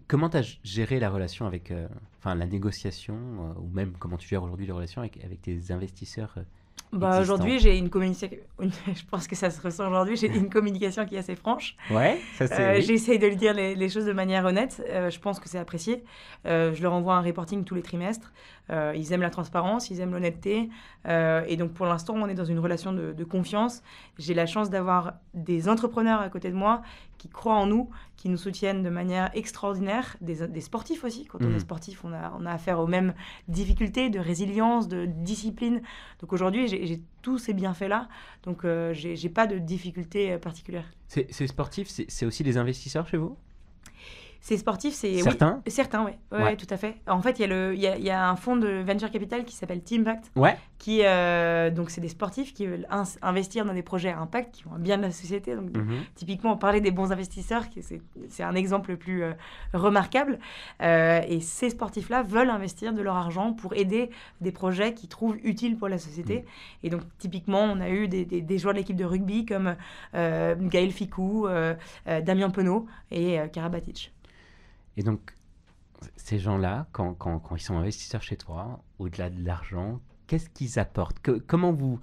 Comment tu as géré la relation avec, la négociation, ou même comment tu gères aujourd'hui les relations avec tes investisseurs aujourd'hui, j'ai une communication. Je pense que ça se ressent aujourd'hui. J'ai une communication qui est assez franche. Ouais, ça c'est. Oui. J'essaye de lui dire les choses de manière honnête. Je pense que c'est apprécié. Je leur envoie un reporting tous les trimestres. Ils aiment la transparence, ils aiment l'honnêteté. Et donc, pour l'instant, on est dans une relation de confiance. J'ai la chance d'avoir des entrepreneurs à côté de moi qui croient en nous, qui nous soutiennent de manière extraordinaire. Des sportifs aussi. Quand on est sportif, on a affaire aux mêmes difficultés de résilience, de discipline. Donc, aujourd'hui, j'ai tous ces bienfaits-là. Donc, j'ai pas de difficultés particulières. Ces sportifs, c'est aussi des investisseurs chez vous ? Ces sportifs, c'est... Certains ? Oui, certains, oui. Ouais, tout à fait. En fait, il y a un fonds de venture capital qui s'appelle Teampact. Ouais. Qui, donc, c'est des sportifs qui veulent investir dans des projets à impact, qui vont bien de la société. Donc, typiquement, on parlait des bons investisseurs, c'est un exemple le plus remarquable. Et ces sportifs-là veulent investir de leur argent pour aider des projets qu'ils trouvent utiles pour la société. Et donc, typiquement, on a eu des joueurs de l'équipe de rugby comme Gaël Ficou, Damien Penaud et Karabatic. Et donc, ces gens-là, quand ils sont investisseurs chez toi, au-delà de l'argent, qu'est-ce qu'ils apportent ? Comment vous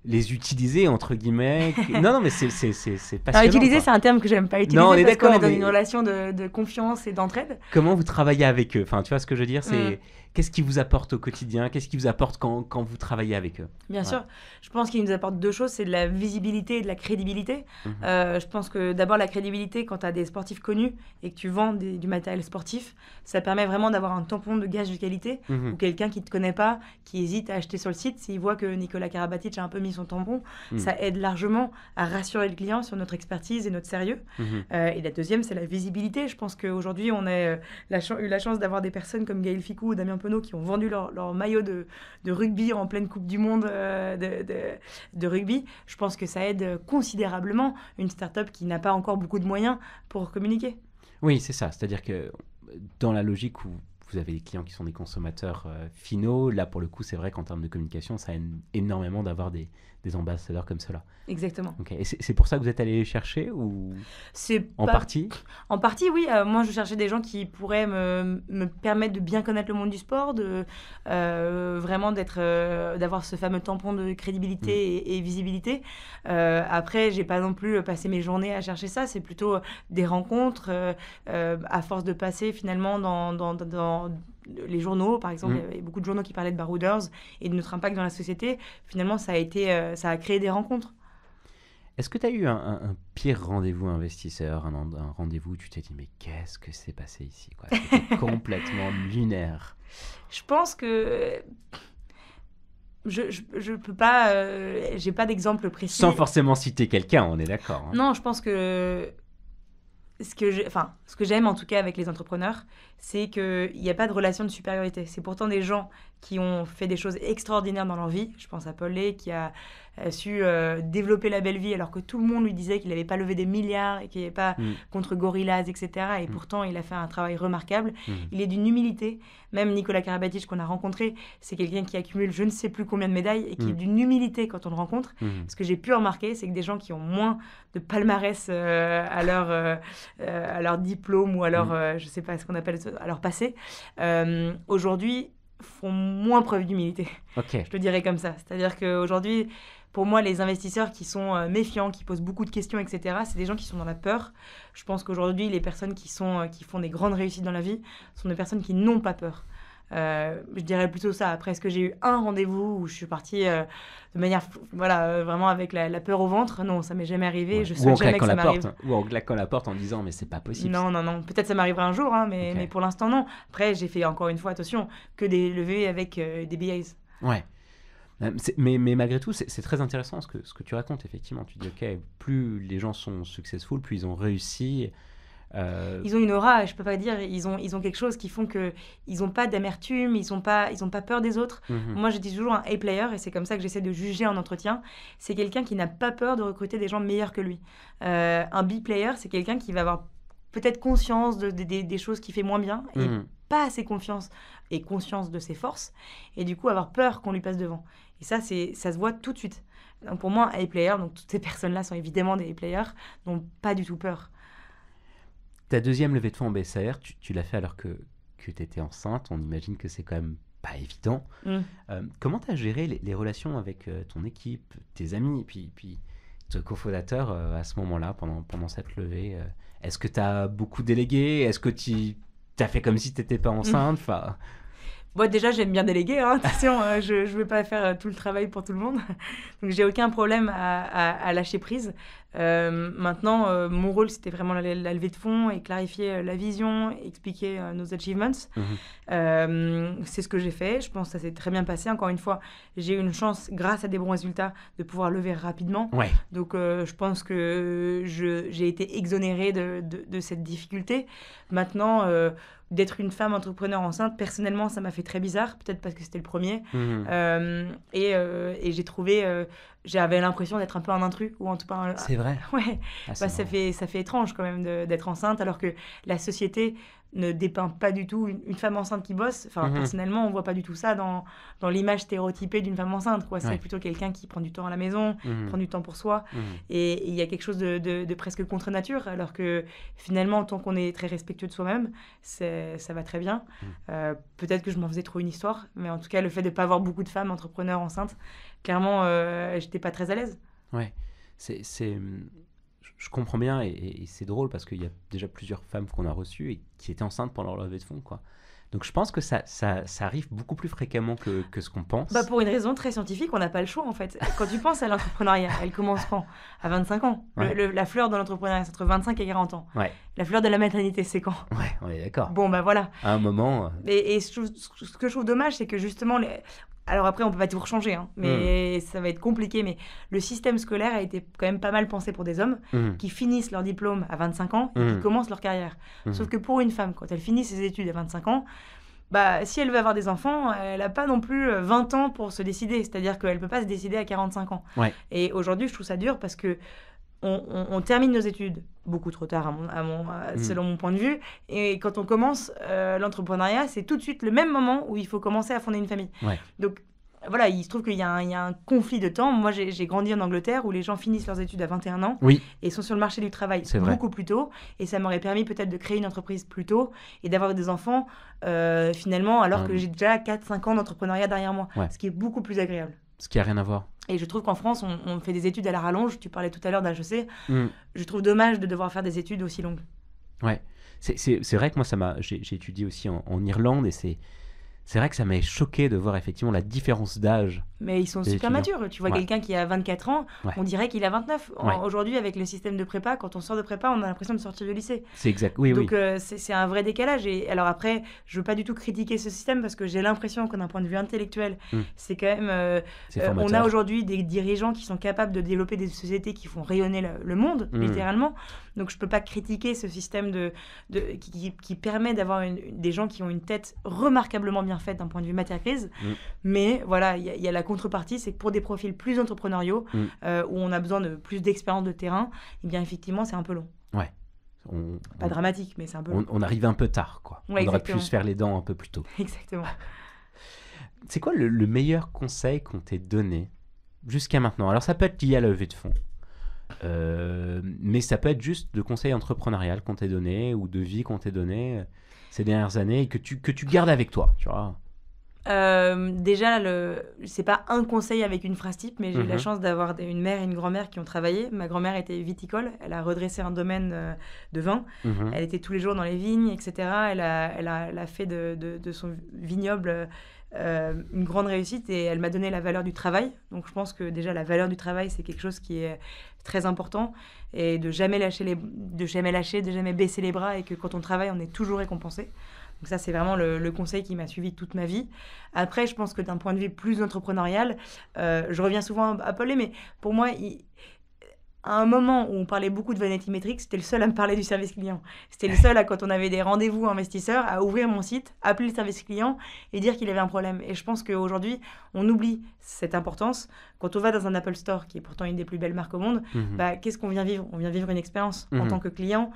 les utilisez, entre guillemets ? Non, mais c'est passionnant. Alors, utiliser, c'est un terme que j'aime pas utiliser non, on est parce qu'on est dans mais... une relation de confiance et d'entraide. Comment vous travaillez avec eux ? Enfin, tu vois ce que je veux dire ? Qu'est-ce qu'ils vous apportent au quotidien ? Qu'est-ce qu'ils vous apportent quand vous travaillez avec eux ? Bien sûr. Je pense qu'ils nous apportent deux choses, c'est de la visibilité et de la crédibilité. Je pense que d'abord, la crédibilité, quand tu as des sportifs connus et que tu vends du matériel sportif, ça permet vraiment d'avoir un tampon de gage de qualité ou quelqu'un qui ne te connaît pas, qui hésite à acheter sur le site, s'il voit que Nicolas Karabatic a un peu mis son tampon, ça aide largement à rassurer le client sur notre expertise et notre sérieux. Et la deuxième, c'est la visibilité. Je pense qu'aujourd'hui, on a eu la chance d'avoir des personnes comme Gaël Ficou ou Damien Penaud qui ont vendu leur maillot de rugby en pleine Coupe du Monde de rugby. Je pense que ça aide considérablement une start-up qui n'a pas encore beaucoup de moyens pour communiquer. Oui, c'est ça. C'est-à-dire que dans la logique où vous avez des clients qui sont des consommateurs finaux, là, pour le coup, c'est vrai qu'en termes de communication, ça aide énormément d'avoir des ambassadeurs comme cela. Exactement. Okay. Et c'est pour ça que vous êtes allé les chercher ou en partie ? En partie, oui. Moi, je cherchais des gens qui pourraient me permettre de bien connaître le monde du sport, vraiment d'avoir ce fameux tampon de crédibilité et visibilité. Après, j'ai pas non plus passé mes journées à chercher ça. C'est plutôt des rencontres à force de passer finalement dans les journaux, par exemple. Il y avait beaucoup de journaux qui parlaient de Barouders et de notre impact dans la société. Finalement, ça a créé des rencontres. Est-ce que tu as eu un pire rendez-vous investisseur, un rendez-vous où tu t'es dit mais qu'est-ce que s'est passé ici, quoi ? C'était complètement lunaire. Je pense que je peux pas, j'ai pas d'exemple précis. Sans forcément citer quelqu'un, on est d'accord. Non, je pense que ce que j'aime en tout cas avec les entrepreneurs, c'est qu'il n'y a pas de relation de supériorité. C'est pourtant des gens qui ont fait des choses extraordinaires dans leur vie. Je pense à Paul Lay qui a su développer la belle vie alors que tout le monde lui disait qu'il n'avait pas levé des milliards et qu'il n'avait pas contre Gorillaz, etc. Et pourtant, il a fait un travail remarquable. Il est d'une humilité. Même Nicolas Karabatic qu'on a rencontré, c'est quelqu'un qui accumule je ne sais plus combien de médailles et qui est d'une humilité quand on le rencontre. Ce que j'ai pu remarquer, c'est que des gens qui ont moins de palmarès à leur diplôme ou à leur, je sais pas ce qu'on appelle, à leur passé, aujourd'hui font moins preuve d'humilité. Okay. Je te dirais comme ça. C'est-à-dire qu'aujourd'hui, pour moi, les investisseurs qui sont méfiants, qui posent beaucoup de questions, etc., c'est des gens qui sont dans la peur. Je pense qu'aujourd'hui, les personnes qui font des grandes réussites dans la vie sont des personnes qui n'ont pas peur. Je dirais plutôt ça. Après, est-ce que j'ai eu un rendez-vous où je suis partie de manière, vraiment avec la peur au ventre ? Non, ça m'est jamais arrivé. Ouais. Je souhaite jamais que ça m'arrive. Ou en claquant la porte en disant mais c'est pas possible. Non. Peut-être ça m'arrivera un jour, mais pour l'instant non. Après, j'ai fait encore une fois attention que des levées avec des BAs. Ouais. Mais malgré tout, c'est très intéressant ce que tu racontes, effectivement. Tu dis, OK, plus les gens sont successful, plus ils ont réussi. Ils ont une aura, je peux pas dire, ils ont quelque chose qui font qu'ils n'ont pas d'amertume, ils ont pas peur des autres. Moi, je dis toujours un A-player, et c'est comme ça que j'essaie de juger en entretien. C'est quelqu'un qui n'a pas peur de recruter des gens meilleurs que lui. Un B-player, c'est quelqu'un qui va avoir peut-être conscience des choses qu'il fait moins bien, et pas assez confiance et conscience de ses forces, et du coup avoir peur qu'on lui passe devant. Et ça se voit tout de suite. Donc pour moi, un A-player, donc toutes ces personnes-là sont évidemment des A-players, n'ont pas du tout peur. Ta deuxième levée de fonds en BSAR, tu l'as fait alors que tu étais enceinte. On imagine que c'est quand même pas évident. Comment tu as géré les relations avec ton équipe, tes amis, et puis ton cofondateur à ce moment-là, pendant cette levée Est-ce que tu as beaucoup délégué? Est-ce que tu as fait comme si tu n'étais pas enceinte? Bon, déjà, j'aime bien déléguer, hein. Attention, je ne vais pas faire tout le travail pour tout le monde. Donc, j'ai aucun problème à lâcher prise. Maintenant, mon rôle, c'était vraiment la levée de fonds et clarifier la vision, expliquer nos achievements. C'est ce que j'ai fait. Je pense que ça s'est très bien passé. Encore une fois, j'ai eu une chance, grâce à des bons résultats, de pouvoir lever rapidement. Ouais. Donc, je pense que j'ai été exonérée de cette difficulté. Maintenant, d'être une femme entrepreneur enceinte, personnellement, ça m'a fait très bizarre, peut-être parce que c'était le premier. Et j'ai trouvé, j'avais l'impression d'être un peu un intrus, ou en tout cas c'est vrai. Ouais. Ça fait étrange quand même d'être enceinte, alors que la société ne dépeint pas du tout une femme enceinte qui bosse. Enfin, personnellement, on voit pas du tout ça dans l'image stéréotypée d'une femme enceinte, quoi. C'est plutôt quelqu'un qui prend du temps à la maison, prend du temps pour soi. Et il y a quelque chose de presque contre nature, alors que finalement, tant qu'on est très respectueux de soi-même, ça va très bien. Peut-être que je m'en faisais trop une histoire, mais en tout cas, le fait de pas avoir beaucoup de femmes entrepreneurs enceintes, clairement, j'étais pas très à l'aise. Ouais, je comprends bien, et c'est drôle parce qu'il y a déjà plusieurs femmes qu'on a reçues et qui étaient enceintes pendant leur levée de fonds, quoi. Donc je pense que ça arrive beaucoup plus fréquemment que ce qu'on pense. Pour une raison très scientifique, on n'a pas le choix en fait. Quand tu penses à l'entrepreneuriat, elle commence quand? À 25 ans. La fleur de l'entrepreneuriat, c'est entre 25 et 40 ans. Ouais. La fleur de la maternité, c'est quand? Ouais, on est d'accord. Bon, voilà. À un moment... Et ce que je trouve dommage, c'est que justement... Alors après, on peut pas tout changer, hein, mais ça va être compliqué. Mais le système scolaire a été quand même pas mal pensé pour des hommes qui finissent leur diplôme à 25 ans et qui commencent leur carrière. Sauf que pour une femme, quand elle finit ses études à 25 ans, si elle veut avoir des enfants, elle n'a pas non plus 20 ans pour se décider. C'est-à-dire qu'elle ne peut pas se décider à 45 ans. Ouais. Et aujourd'hui, je trouve ça dur parce que on termine nos études beaucoup trop tard, selon mon point de vue. Et quand on commence l'entrepreneuriat, c'est tout de suite le même moment où il faut commencer à fonder une famille. Ouais. Donc, voilà, il se trouve qu'il y a un conflit de temps. Moi, j'ai grandi en Angleterre où les gens finissent leurs études à 21 ans et sont sur le marché du travail beaucoup plus tôt. Et ça m'aurait permis peut-être de créer une entreprise plus tôt et d'avoir des enfants finalement, alors que j'ai déjà 4-5 ans d'entrepreneuriat derrière moi, ce qui est beaucoup plus agréable. Ce qui n'a rien à voir. Et je trouve qu'en France, on fait des études à la rallonge. Tu parlais tout à l'heure d'HEC. Je trouve dommage de devoir faire des études aussi longues. Ouais, c'est vrai que moi, j'ai étudié aussi en Irlande, et c'est vrai que ça m'a choqué de voir effectivement la différence d'âge. Mais ils sont super matures. Tu vois quelqu'un qui a 24 ans, on dirait qu'il a 29. Aujourd'hui, avec le système de prépa, quand on sort de prépa, on a l'impression de sortir du lycée. C'est exact, oui. Donc, c'est un vrai décalage. Et alors après, je veux pas du tout critiquer ce système parce que j'ai l'impression qu'un point de vue intellectuel, c'est quand même... on a aujourd'hui des dirigeants qui sont capables de développer des sociétés qui font rayonner le monde, littéralement. Donc, je peux pas critiquer ce système qui permet d'avoir des gens qui ont une tête remarquablement bien faite d'un point de vue matière grise. Mais voilà, il y a la contrepartie, c'est que pour des profils plus entrepreneuriaux, où on a besoin de plus d'expérience de terrain, eh bien effectivement, c'est un peu long. Ouais. Pas dramatique, mais c'est un peu long. On arrive un peu tard, quoi. Ouais, on aurait pu se faire les dents un peu plus tôt. Exactement. C'est quoi le meilleur conseil qu'on t'ait donné jusqu'à maintenant? Alors, ça peut être lié à la levée de fonds. Mais ça peut être juste de conseils entrepreneurial qu'on t'ait donné ou de vie qu'on t'ait donné ces dernières années et que tu gardes avec toi, tu vois. Déjà, c'est pas un conseil avec une phrase type, mais j'ai eu la chance d'avoir une mère et une grand-mère qui ont travaillé. Ma grand-mère était viticole, elle a redressé un domaine de vin. Elle était tous les jours dans les vignes, etc. Elle a fait de son vignoble une grande réussite et elle m'a donné la valeur du travail. Donc je pense que déjà la valeur du travail, c'est quelque chose qui est très important, et de jamais baisser les bras, et que quand on travaille, on est toujours récompensé. Donc ça, c'est vraiment le conseil qui m'a suivi toute ma vie. Après, je pense que d'un point de vue plus entrepreneurial, je reviens souvent à Paul, mais pour moi, à un moment où on parlait beaucoup de Vanity Metrics, c'était le seul à me parler du service client. C'était le seul, quand on avait des rendez-vous investisseurs, à ouvrir mon site, appeler le service client et dire qu'il avait un problème. Et je pense qu'aujourd'hui, on oublie cette importance. Quand on va dans un Apple Store, qui est pourtant une des plus belles marques au monde, qu'est-ce qu'on vient vivre ? On vient vivre une expérience en tant que client.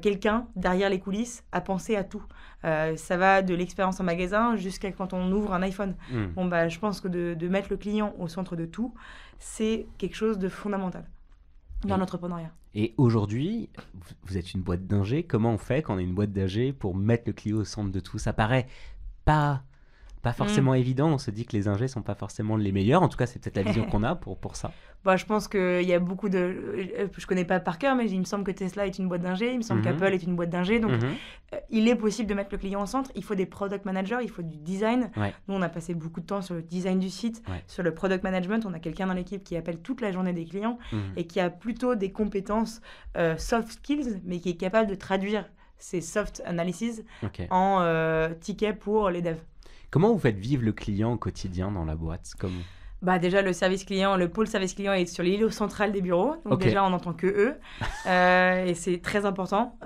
Quelqu'un, derrière les coulisses, a pensé à tout. Ça va de l'expérience en magasin jusqu'à quand on ouvre un iPhone. Je pense que de mettre le client au centre de tout, c'est quelque chose de fondamental dans l'entrepreneuriat. Et aujourd'hui, vous êtes une boîte d'ingé. Comment on fait quand on est une boîte d'ingé pour mettre le client au centre de tout ? Ça paraît pas forcément évident. On se dit que les ingés sont pas forcément les meilleurs. En tout cas, c'est peut-être la vision qu'on a pour ça. Je pense qu'il y a beaucoup de... Je connais pas par cœur, mais il me semble que Tesla est une boîte d'ingé. Il me semble qu'Apple est une boîte d'ingé. Donc, il est possible de mettre le client au centre. Il faut des product managers, il faut du design. Ouais. Nous, on a passé beaucoup de temps sur le design du site, sur le product management. On a quelqu'un dans l'équipe qui appelle toute la journée des clients et qui a plutôt des compétences soft skills, mais qui est capable de traduire ces soft analysis en tickets pour les devs. Comment vous faites vivre le client au quotidien dans la boîte ? Déjà, le service client, le pôle service client est sur l'îlot central des bureaux. Donc déjà, on n'entend que eux. Et c'est très important.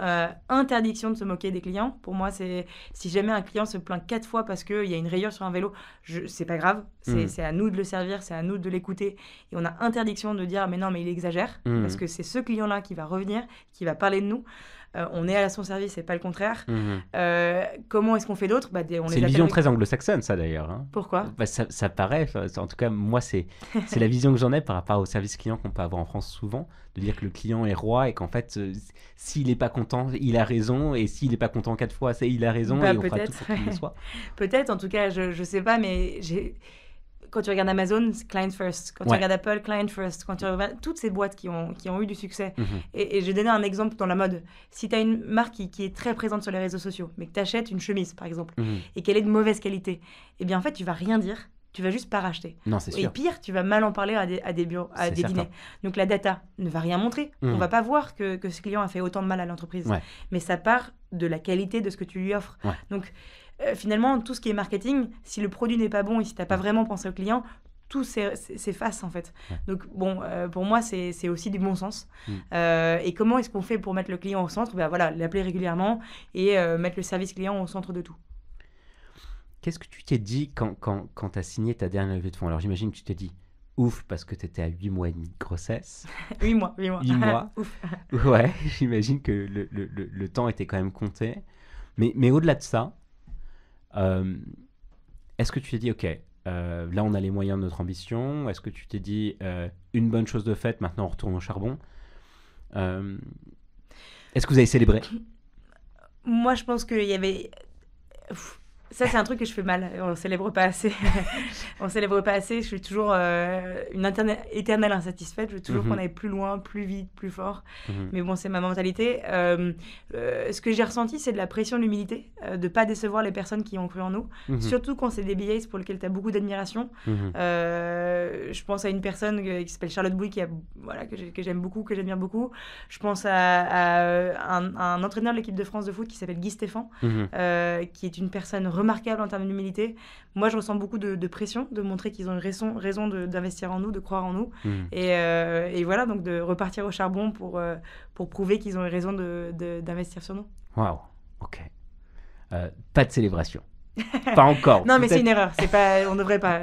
Interdiction de se moquer des clients. Pour moi, c'est si jamais un client se plaint 4 fois parce qu'il y a une rayure sur un vélo, c'est pas grave. C'est à nous de le servir, c'est à nous de l'écouter. Et on a interdiction de dire « mais non, mais il exagère ». Parce que c'est ce client-là qui va revenir, qui va parler de nous. On est à son service et pas le contraire. Comment est-ce qu'on fait d'autres ? C'est une vision très anglo-saxonne, ça d'ailleurs. Hein. Pourquoi ? Ça paraît, en tout cas, moi, c'est la vision que j'en ai par rapport au service client qu'on peut avoir en France souvent, de dire que le client est roi et qu'en fait, s'il n'est pas content, il a raison, et s'il n'est pas content 4 fois, il a raison, et on fera tout pour qu'il le soit. Peut-être, en tout cas, je sais pas, mais quand tu regardes Amazon, c'est client first. Quand tu regardes Apple, client first. Quand tu regardes toutes ces boîtes qui ont eu du succès. Et je vais donner un exemple dans la mode. Si tu as une marque qui est très présente sur les réseaux sociaux, mais que tu achètes une chemise, par exemple, et qu'elle est de mauvaise qualité, eh bien, en fait, tu vas rien dire. Tu vas juste pas racheter. Non, c'est sûr. Et pire, tu vas mal en parler à des bureaux, à des dîners. Donc, la data ne va rien montrer. On va pas voir que ce client a fait autant de mal à l'entreprise. Mais ça part de la qualité de ce que tu lui offres. Donc, finalement, tout ce qui est marketing, si le produit n'est pas bon et si tu n'as pas vraiment pensé au client, tout s'efface en fait. Donc pour moi, c'est aussi du bon sens. Et comment est-ce qu'on fait pour mettre le client au centre ? L'appeler régulièrement et mettre le service client au centre de tout. Qu'est-ce que tu t'es dit quand tu as signé ta dernière levée de fonds ? Alors j'imagine que tu t'es dit ouf parce que tu étais à 8 mois et demi de grossesse. 8 mois. 8 mois. Ouf. Ouais, j'imagine que le temps était quand même compté. Mais au-delà de ça, est-ce que tu t'es dit, ok, là on a les moyens de notre ambition ? Est-ce que tu t'es dit, une bonne chose de faite, maintenant on retourne au charbon ? Est-ce que vous avez célébré ? Moi je pense qu'il y avait... Ça, c'est un truc que je fais mal. On ne célèbre pas assez. Je suis toujours une éternelle insatisfaite. Je veux toujours qu'on aille plus loin, plus vite, plus fort. Mais bon, c'est ma mentalité. Ce que j'ai ressenti, c'est de la pression de l'humilité, de ne pas décevoir les personnes qui ont cru en nous. Surtout quand c'est des BAs pour lesquels tu as beaucoup d'admiration. Je pense à une personne qui s'appelle Charlotte Bouy, que j'aime beaucoup, que j'admire beaucoup. Je pense à un entraîneur de l'équipe de France de foot qui s'appelle Guy Stéphane, qui est une personne remarquable en termes d'humilité. Moi, je ressens beaucoup de pression, de montrer qu'ils ont une raison d'investir en nous, de croire en nous. Et voilà, donc de repartir au charbon pour prouver qu'ils ont une raison d'investir sur nous. Waouh, ok. Pas de célébration. Pas encore. Non, mais c'est une erreur. On ne devrait pas.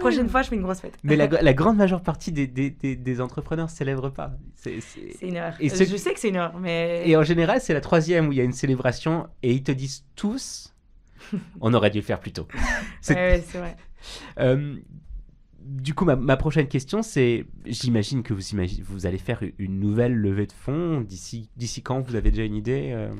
Prochaine fois, je fais une grosse fête. Mais la grande majeure partie des entrepreneurs ne célèbrent pas. C'est une erreur. Je sais que c'est une erreur. Mais... Et en général, c'est la 3e où il y a une célébration et ils te disent tous on aurait dû le faire plus tôt. Ouais, c'est vrai. Du coup, ma prochaine question, c'est j'imagine que vous allez faire une nouvelle levée de fonds. D'ici quand ? Vous avez déjà une idée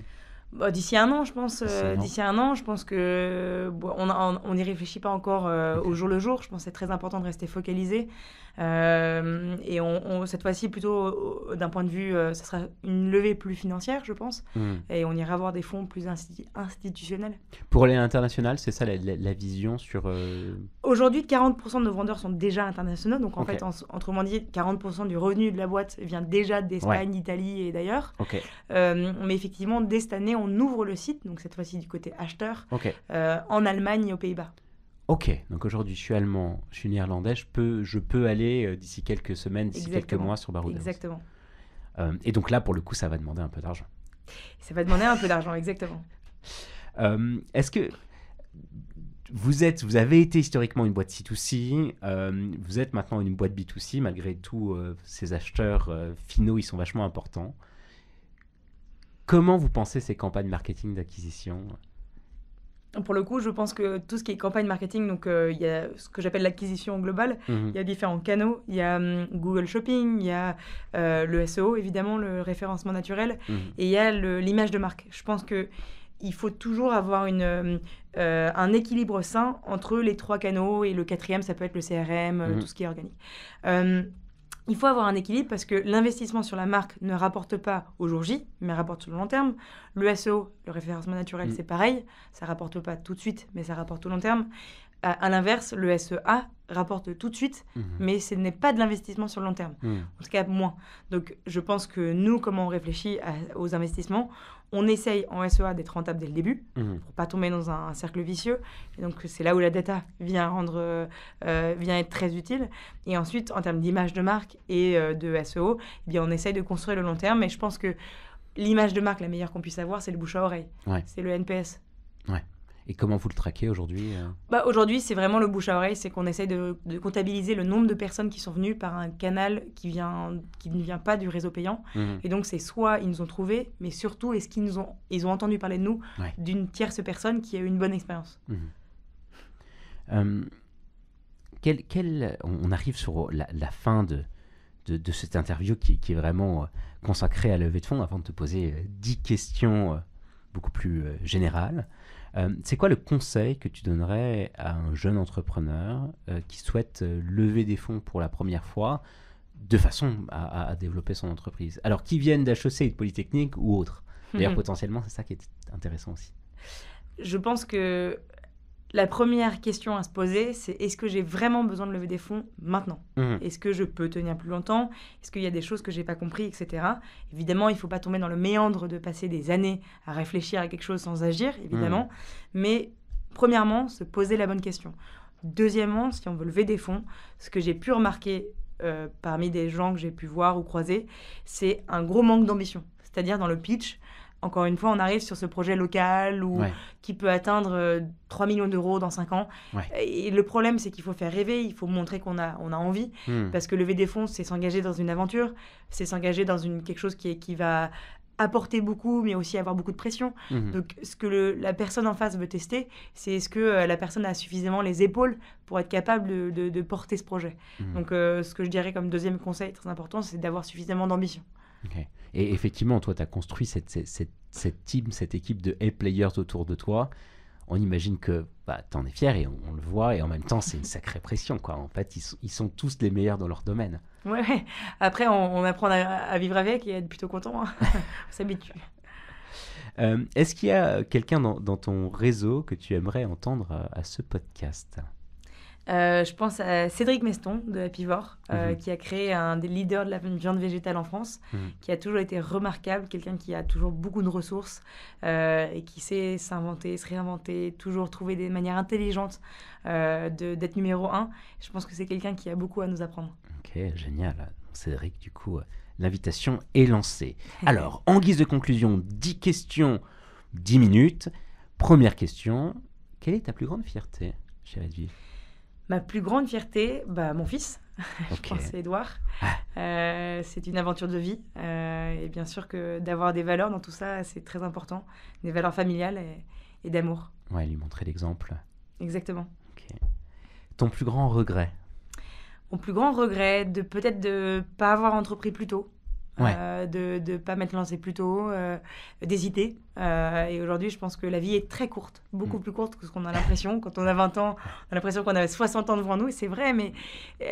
D'ici 1 an, je pense. D'ici 1 an, je pense que on n'y réfléchit pas encore au jour le jour. Je pense que c'est très important de rester focalisé. Et cette fois-ci, plutôt d'un point de vue, ça sera une levée plus financière, je pense. Et on ira voir des fonds plus institutionnels. Pour aller à l'international, c'est ça la vision sur... Aujourd'hui, 40% de nos vendeurs sont déjà internationaux. Donc en fait, autrement dit, 40% du revenu de la boîte vient déjà d'Espagne, d'Italie et d'ailleurs. Mais effectivement, dès cette année, on ouvre le site, donc cette fois-ci du côté acheteur, en Allemagne et aux Pays-Bas. Ok, donc aujourd'hui je suis allemand, je suis néerlandais, je peux aller d'ici quelques semaines, d'ici quelques mois sur Baroudance. Exactement. Et donc là, pour le coup, ça va demander un peu d'argent. Ça va demander un peu d'argent, exactement. Est-ce que vous avez été historiquement une boîte C2C, vous êtes maintenant une boîte B2C, malgré tout, ces acheteurs finaux, ils sont vachement importants. Comment vous pensez ces campagnes marketing d'acquisition ? Pour le coup, je pense que tout ce qui est campagne marketing, donc il y a ce que j'appelle l'acquisition globale, il y a différents canaux, il y a Google Shopping, il y a le SEO, évidemment, le référencement naturel, et il y a l'image de marque. Je pense qu'il faut toujours avoir un équilibre sain entre les 3 canaux, et le 4e, ça peut être le CRM, tout ce qui est organique. Il faut avoir un équilibre parce que l'investissement sur la marque ne rapporte pas au jour J, mais rapporte sur le long terme. Le SEO, le référencement naturel, c'est pareil. Ça ne rapporte pas tout de suite, mais ça rapporte au long terme. À l'inverse, le SEA rapporte tout de suite, mais ce n'est pas de l'investissement sur le long terme. En tout cas, moins. Donc, je pense que nous, comment on réfléchit aux investissements, on essaye en SEA d'être rentable dès le début pour ne pas tomber dans un cercle vicieux. Et donc, c'est là où la data vient être très utile. Et ensuite, en termes d'image de marque et de SEO, eh bien, on essaye de construire le long terme. Mais je pense que l'image de marque, la meilleure qu'on puisse avoir, c'est le bouche à oreille. Ouais. C'est le NPS. Ouais. Et comment vous le traquez aujourd'hui ? Aujourd'hui, c'est vraiment le bouche à oreille. C'est qu'on essaye de comptabiliser le nombre de personnes qui sont venues par un canal qui ne vient pas du réseau payant. Et donc, c'est soit ils nous ont trouvés, mais surtout, est-ce qu'ils ils ont entendu parler de nous d'une tierce personne qui a eu une bonne expérience. On arrive sur la fin de cette interview qui est vraiment consacrée à la levée de fonds, avant de te poser 10 questions beaucoup plus générales. C'est quoi le conseil que tu donnerais à un jeune entrepreneur qui souhaite lever des fonds pour la première fois de façon à développer son entreprise ? Alors, qu'ils viennent d'HEC et de Polytechnique ou autre. D'ailleurs, potentiellement, c'est ça qui est intéressant aussi. Je pense que la première question à se poser, c'est est-ce que j'ai vraiment besoin de lever des fonds maintenant ? Est-ce que je peux tenir plus longtemps ? Est-ce qu'il y a des choses que je n'ai pas compris, etc. Évidemment, il ne faut pas tomber dans le méandre de passer des années à réfléchir à quelque chose sans agir, évidemment. Mais premièrement, se poser la bonne question. Deuxièmement, si on veut lever des fonds, ce que j'ai pu remarquer parmi des gens que j'ai pu voir ou croiser, c'est un gros manque d'ambition. C'est-à-dire dans le pitch, encore une fois, on arrive sur ce projet local qui peut atteindre 3 millions d'euros dans 5 ans. Et le problème, c'est qu'il faut faire rêver, il faut montrer qu'on a envie. Parce que lever des fonds, c'est s'engager dans une aventure, c'est s'engager dans quelque chose qui va apporter beaucoup, mais aussi avoir beaucoup de pression. Donc, ce que la personne en face veut tester, c'est est-ce que la personne a suffisamment les épaules pour être capable de porter ce projet. Donc, ce que je dirais comme deuxième conseil très important, c'est d'avoir suffisamment d'ambition. Okay. Et effectivement, toi, tu as construit cette team, cette équipe de A-players autour de toi. On imagine que tu en es fier et on le voit. Et en même temps, c'est une sacrée pression, quoi. En fait, ils sont tous les meilleurs dans leur domaine. Ouais. Après, on apprend à vivre avec et à être plutôt content. Hein. On s'habitue. Est-ce qu'il y a quelqu'un dans ton réseau que tu aimerais entendre à ce podcast ? Je pense à Cédric Meston de Apivore, qui a créé un des leaders de la viande végétale en France, qui a toujours été remarquable, quelqu'un qui a toujours beaucoup de ressources et qui sait s'inventer, se réinventer, toujours trouver des manières intelligentes d'être numéro 1. Je pense que c'est quelqu'un qui a beaucoup à nous apprendre. Ok, génial. Cédric, du coup, l'invitation est lancée. Alors, en guise de conclusion, 10 questions, 10 minutes. Première question, quelle est ta plus grande fierté, chère Edwige ? Ma plus grande fierté, mon fils, je pense c'est Edouard. C'est une aventure de vie. Et bien sûr que d'avoir des valeurs dans tout ça, c'est très important. Des valeurs familiales et d'amour. Ouais, lui montrer l'exemple. Exactement. Okay. Ton plus grand regret ? Mon plus grand regret, peut-être de ne pas avoir entrepris plus tôt. De ne pas m'être lancé plus tôt, d'hésiter. Et aujourd'hui, je pense que la vie est très courte, beaucoup plus courte que ce qu'on a l'impression. Quand on a 20 ans, on a l'impression qu'on avait 60 ans devant nous, et c'est vrai, mais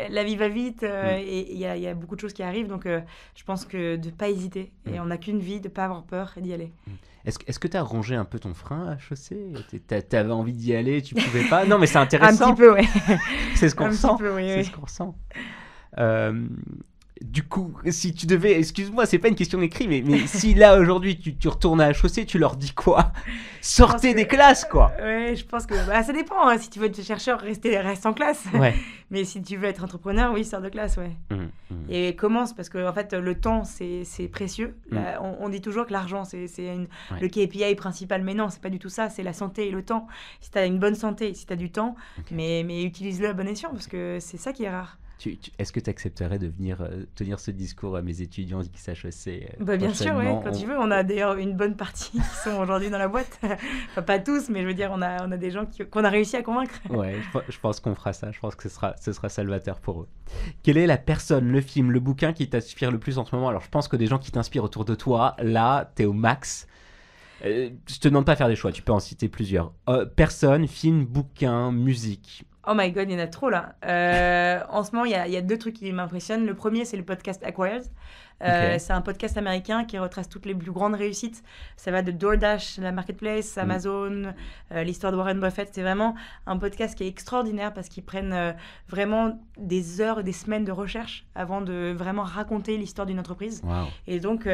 la vie va vite et il y a beaucoup de choses qui arrivent. Donc, je pense que de ne pas hésiter, et on n'a qu'une vie, de ne pas avoir peur et d'y aller. Est-ce que tu as rongé un peu ton frein à chaussée ? Tu avais envie d'y aller, tu ne pouvais pas ? Non, mais c'est intéressant. Un petit peu, oui. C'est ce qu'on ressent. C'est ce qu'on ressent. Du coup, si tu devais, excuse-moi, c'est pas une question écrite, mais si là aujourd'hui tu retournes à HEC, tu leur dis quoi? Sortez des classes, quoi. Ouais, je pense que ça dépend. Hein. Si tu veux être chercheur, reste en classe. Ouais. Mais si tu veux être entrepreneur, oui, sors de classe, ouais. Et commence, parce que en fait, le temps, c'est précieux. Là, on dit toujours que l'argent, c'est le KPI principal, mais non, c'est pas du tout ça. C'est la santé et le temps. Si tu as une bonne santé, si tu as du temps, mais utilise-le à bon escient, parce que c'est ça qui est rare. Est-ce que tu accepterais de venir tenir ce discours à mes étudiants XHEC Bien sûr, oui, quand tu veux. On a d'ailleurs une bonne partie qui sont aujourd'hui dans la boîte. Enfin, pas tous, mais je veux dire, on a des gens qu'on a réussi à convaincre. Ouais, je pense qu'on fera ça. Je pense que ce sera salvateur pour eux. Quelle est la personne, le film, le bouquin qui t'inspire le plus en ce moment? Alors, je pense que des gens qui t'inspirent autour de toi, là, t'es au max. Je te demande pas de faire des choix, tu peux en citer plusieurs. Personne, film, bouquin, musique. Oh my god, il y en a trop là. En ce moment, il y a 2 trucs qui m'impressionnent. Le premier, c'est le podcast Acquired. C'est un podcast américain qui retrace toutes les plus grandes réussites. Ça va de DoorDash, la marketplace, Amazon, l'histoire de Warren Buffett. C'est vraiment un podcast qui est extraordinaire parce qu'ils prennent vraiment des heures et des semaines de recherche avant de vraiment raconter l'histoire d'une entreprise. Wow. Et donc,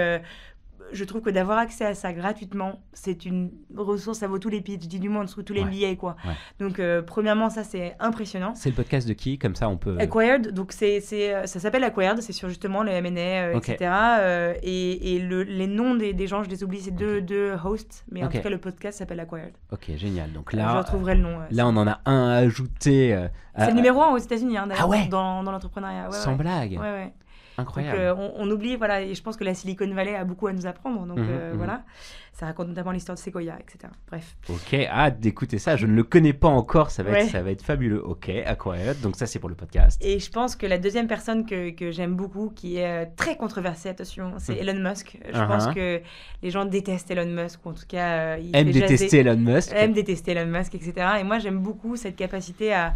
je trouve que d'avoir accès à ça gratuitement, c'est une ressource, ça vaut tous les PhD du monde, tous les MBA, quoi. Ouais. Donc, premièrement, ça, c'est impressionnant. C'est le podcast de qui? Comme ça, on peut... Acquired, donc ça s'appelle Acquired, c'est sur justement les M&A, etc. Et les noms des gens, je les oublie, c'est deux hosts, mais en tout cas, le podcast s'appelle Acquired. Ok, génial. Donc là, je retrouverai le nom. Là, on en a un à ajouter. C'est le numéro 1 aux États-Unis, hein, d'ailleurs, ah ouais, dans l'entrepreneuriat. Ouais, sans blague. Ouais. Incroyable. Donc, on oublie, voilà, et je pense que la Silicon Valley a beaucoup à nous apprendre. Donc voilà, ça raconte notamment l'histoire de Sequoia, etc. Bref. Ok, hâte d'écouter ça. Je ne le connais pas encore, ça va être fabuleux. Ok, Acquired. Donc ça, c'est pour le podcast. Et je pense que la deuxième personne que j'aime beaucoup, qui est très controversée, attention, c'est Elon Musk. Je pense que les gens détestent Elon Musk, ou en tout cas, aiment détester Elon Musk. Aiment détester Elon Musk, etc. Et moi, j'aime beaucoup cette capacité à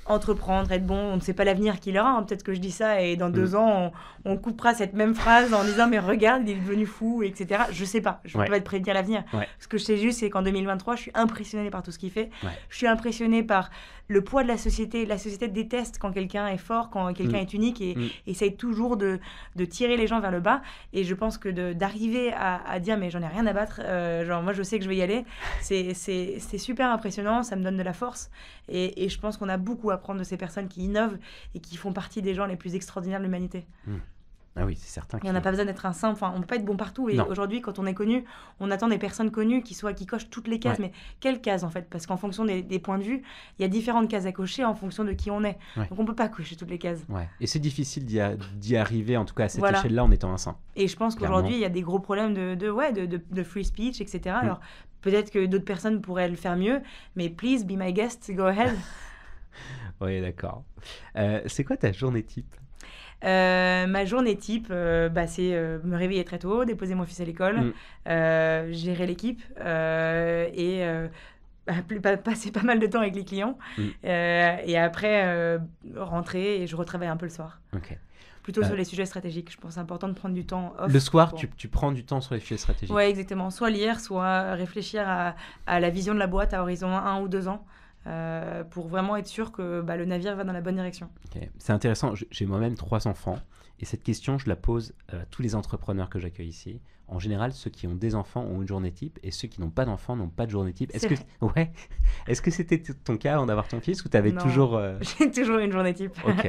entreprendre, être bon, on ne sait pas l'avenir qu'il aura, hein. Peut-être que je dis ça et dans 2 ans, on coupera cette même phrase en disant mais regarde, il est devenu fou, etc. Je sais pas, je ne peux pas te prédire l'avenir. Ce que je sais juste, c'est qu'en 2023, je suis impressionnée par tout ce qu'il fait. Je suis impressionnée par le poids de la société. La société déteste quand quelqu'un est fort, quand quelqu'un est unique et essaye toujours de tirer les gens vers le bas. Et je pense que d'arriver à dire mais j'en ai rien à battre, genre moi je sais que je vais y aller, c'est super impressionnant, ça me donne de la force. Et je pense qu'on a beaucoup à apprendre de ces personnes qui innovent et qui font partie des gens les plus extraordinaires de l'humanité. Ah oui, c'est certain. Et on n'a pas besoin d'être un saint, enfin, on ne peut pas être bon partout. Et aujourd'hui, quand on est connu, on attend des personnes connues qui cochent toutes les cases. Mais quelles cases, en fait? Parce qu'en fonction des points de vue, il y a différentes cases à cocher en fonction de qui on est. Donc on ne peut pas cocher toutes les cases. Et c'est difficile d'y arriver, en tout cas à cette échelle-là, en étant un saint. Et je pense qu'aujourd'hui, il y a des gros problèmes de free speech, etc. Alors peut-être que d'autres personnes pourraient le faire mieux, mais please be my guest, go ahead. Oui, d'accord. C'est quoi ta journée type? Ma journée type, c'est me réveiller très tôt, déposer mon fils à l'école, gérer l'équipe et passer pas mal de temps avec les clients. Et après, rentrer et je retravaille un peu le soir. Plutôt sur les sujets stratégiques. Je pense que c'est important de prendre du temps off. Le soir, tu prends du temps sur les sujets stratégiques? Oui, exactement. Soit lire, soit réfléchir à la vision de la boîte à horizon 1 ou 2 ans. Pour vraiment être sûr que le navire va dans la bonne direction. C'est intéressant, j'ai moi-même 3 enfants et cette question je la pose à tous les entrepreneurs que j'accueille ici. En général, ceux qui ont des enfants ont une journée type et ceux qui n'ont pas d'enfants n'ont pas de journée type. Est-ce que c'était ton cas avant d'avoir ton fils ou tu avais toujours... J'ai toujours une journée type. Ok.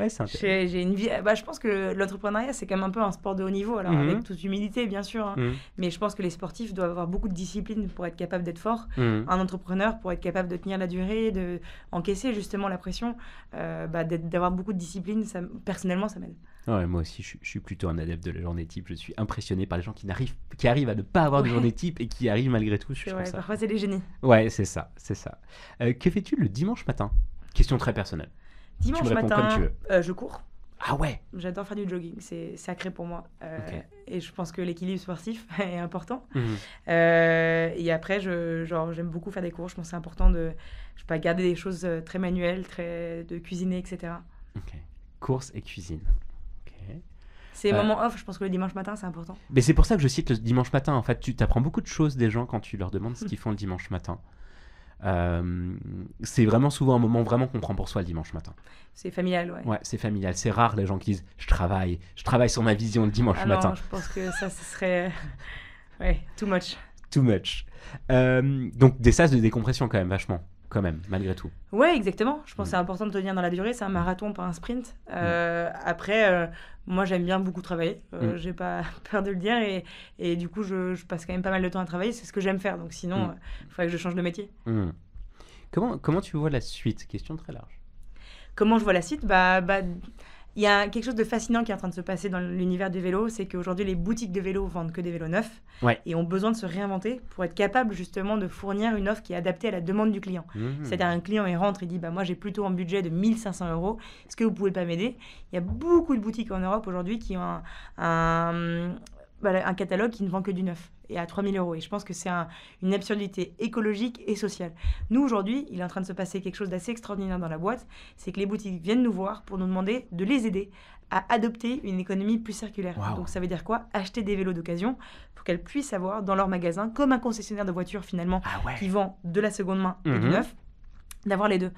Ouais, c'est intéressant. J'ai une vie... je pense que l'entrepreneuriat, c'est quand même un peu un sport de haut niveau, alors avec toute humilité, bien sûr. Hein. Mais je pense que les sportifs doivent avoir beaucoup de discipline pour être capables d'être forts. Un entrepreneur, pour être capable de tenir la durée, d'encaisser justement la pression, d'avoir beaucoup de discipline, personnellement, ça m'aide. Ouais, moi aussi, je suis plutôt un adepte de la journée type. Je suis impressionné par les gens qui arrivent à ne pas avoir de journée type et qui arrivent malgré tout. Parfois, c'est des génies. Ouais, c'est ça. Que fais-tu le dimanche matin? Question très personnelle. Dimanche matin, comme tu veux. Je cours. Ah ouais? J'adore faire du jogging, c'est sacré pour moi. Et je pense que l'équilibre sportif est important. Et après, j'aime beaucoup faire des cours. Je pense que c'est important de garder des choses très manuelles, de cuisiner, etc. Course et cuisine. C'est les moments off, je pense que le dimanche matin, c'est important. Mais c'est pour ça que je cite le dimanche matin. En fait, tu apprends beaucoup de choses des gens quand tu leur demandes ce qu'ils font le dimanche matin. C'est vraiment souvent un moment vraiment qu'on prend pour soi le dimanche matin. C'est familial, ouais. Ouais, c'est familial. C'est rare les gens qui disent je travaille sur ma vision le dimanche matin. Non, je pense que ça, ce serait too much. Too much. Donc des sas de décompression quand même, malgré tout. Ouais, exactement. Je pense que c'est important de tenir dans la durée. C'est un marathon, pas un sprint. Après, moi, j'aime bien beaucoup travailler. J'ai pas peur de le dire. Et du coup, je passe quand même pas mal de temps à travailler. C'est ce que j'aime faire. Donc sinon, il faudrait que je change de métier. Comment tu vois la suite? Question très large. Comment je vois la suite? Il y a quelque chose de fascinant qui est en train de se passer dans l'univers du vélo, c'est qu'aujourd'hui, les boutiques de vélos vendent que des vélos neufs et ont besoin de se réinventer pour être capables justement de fournir une offre qui est adaptée à la demande du client. C'est-à-dire un client, il rentre, il dit moi j'ai plutôt un budget de 1 500 €, est-ce que vous pouvez pas m'aider? Il y a beaucoup de boutiques en Europe aujourd'hui qui ont un catalogue qui ne vend que du neuf et à 3 000 €. Et je pense que c'est une absurdité écologique et sociale. Nous, aujourd'hui, il est en train de se passer quelque chose d'assez extraordinaire dans la boîte, c'est que les boutiques viennent nous voir pour nous demander de les aider à adopter une économie plus circulaire. Wow. Donc ça veut dire quoi? Acheter des vélos d'occasion pour qu'elles puissent avoir dans leur magasin, comme un concessionnaire de voitures finalement, qui vend de la seconde main et du neuf, d'avoir les deux.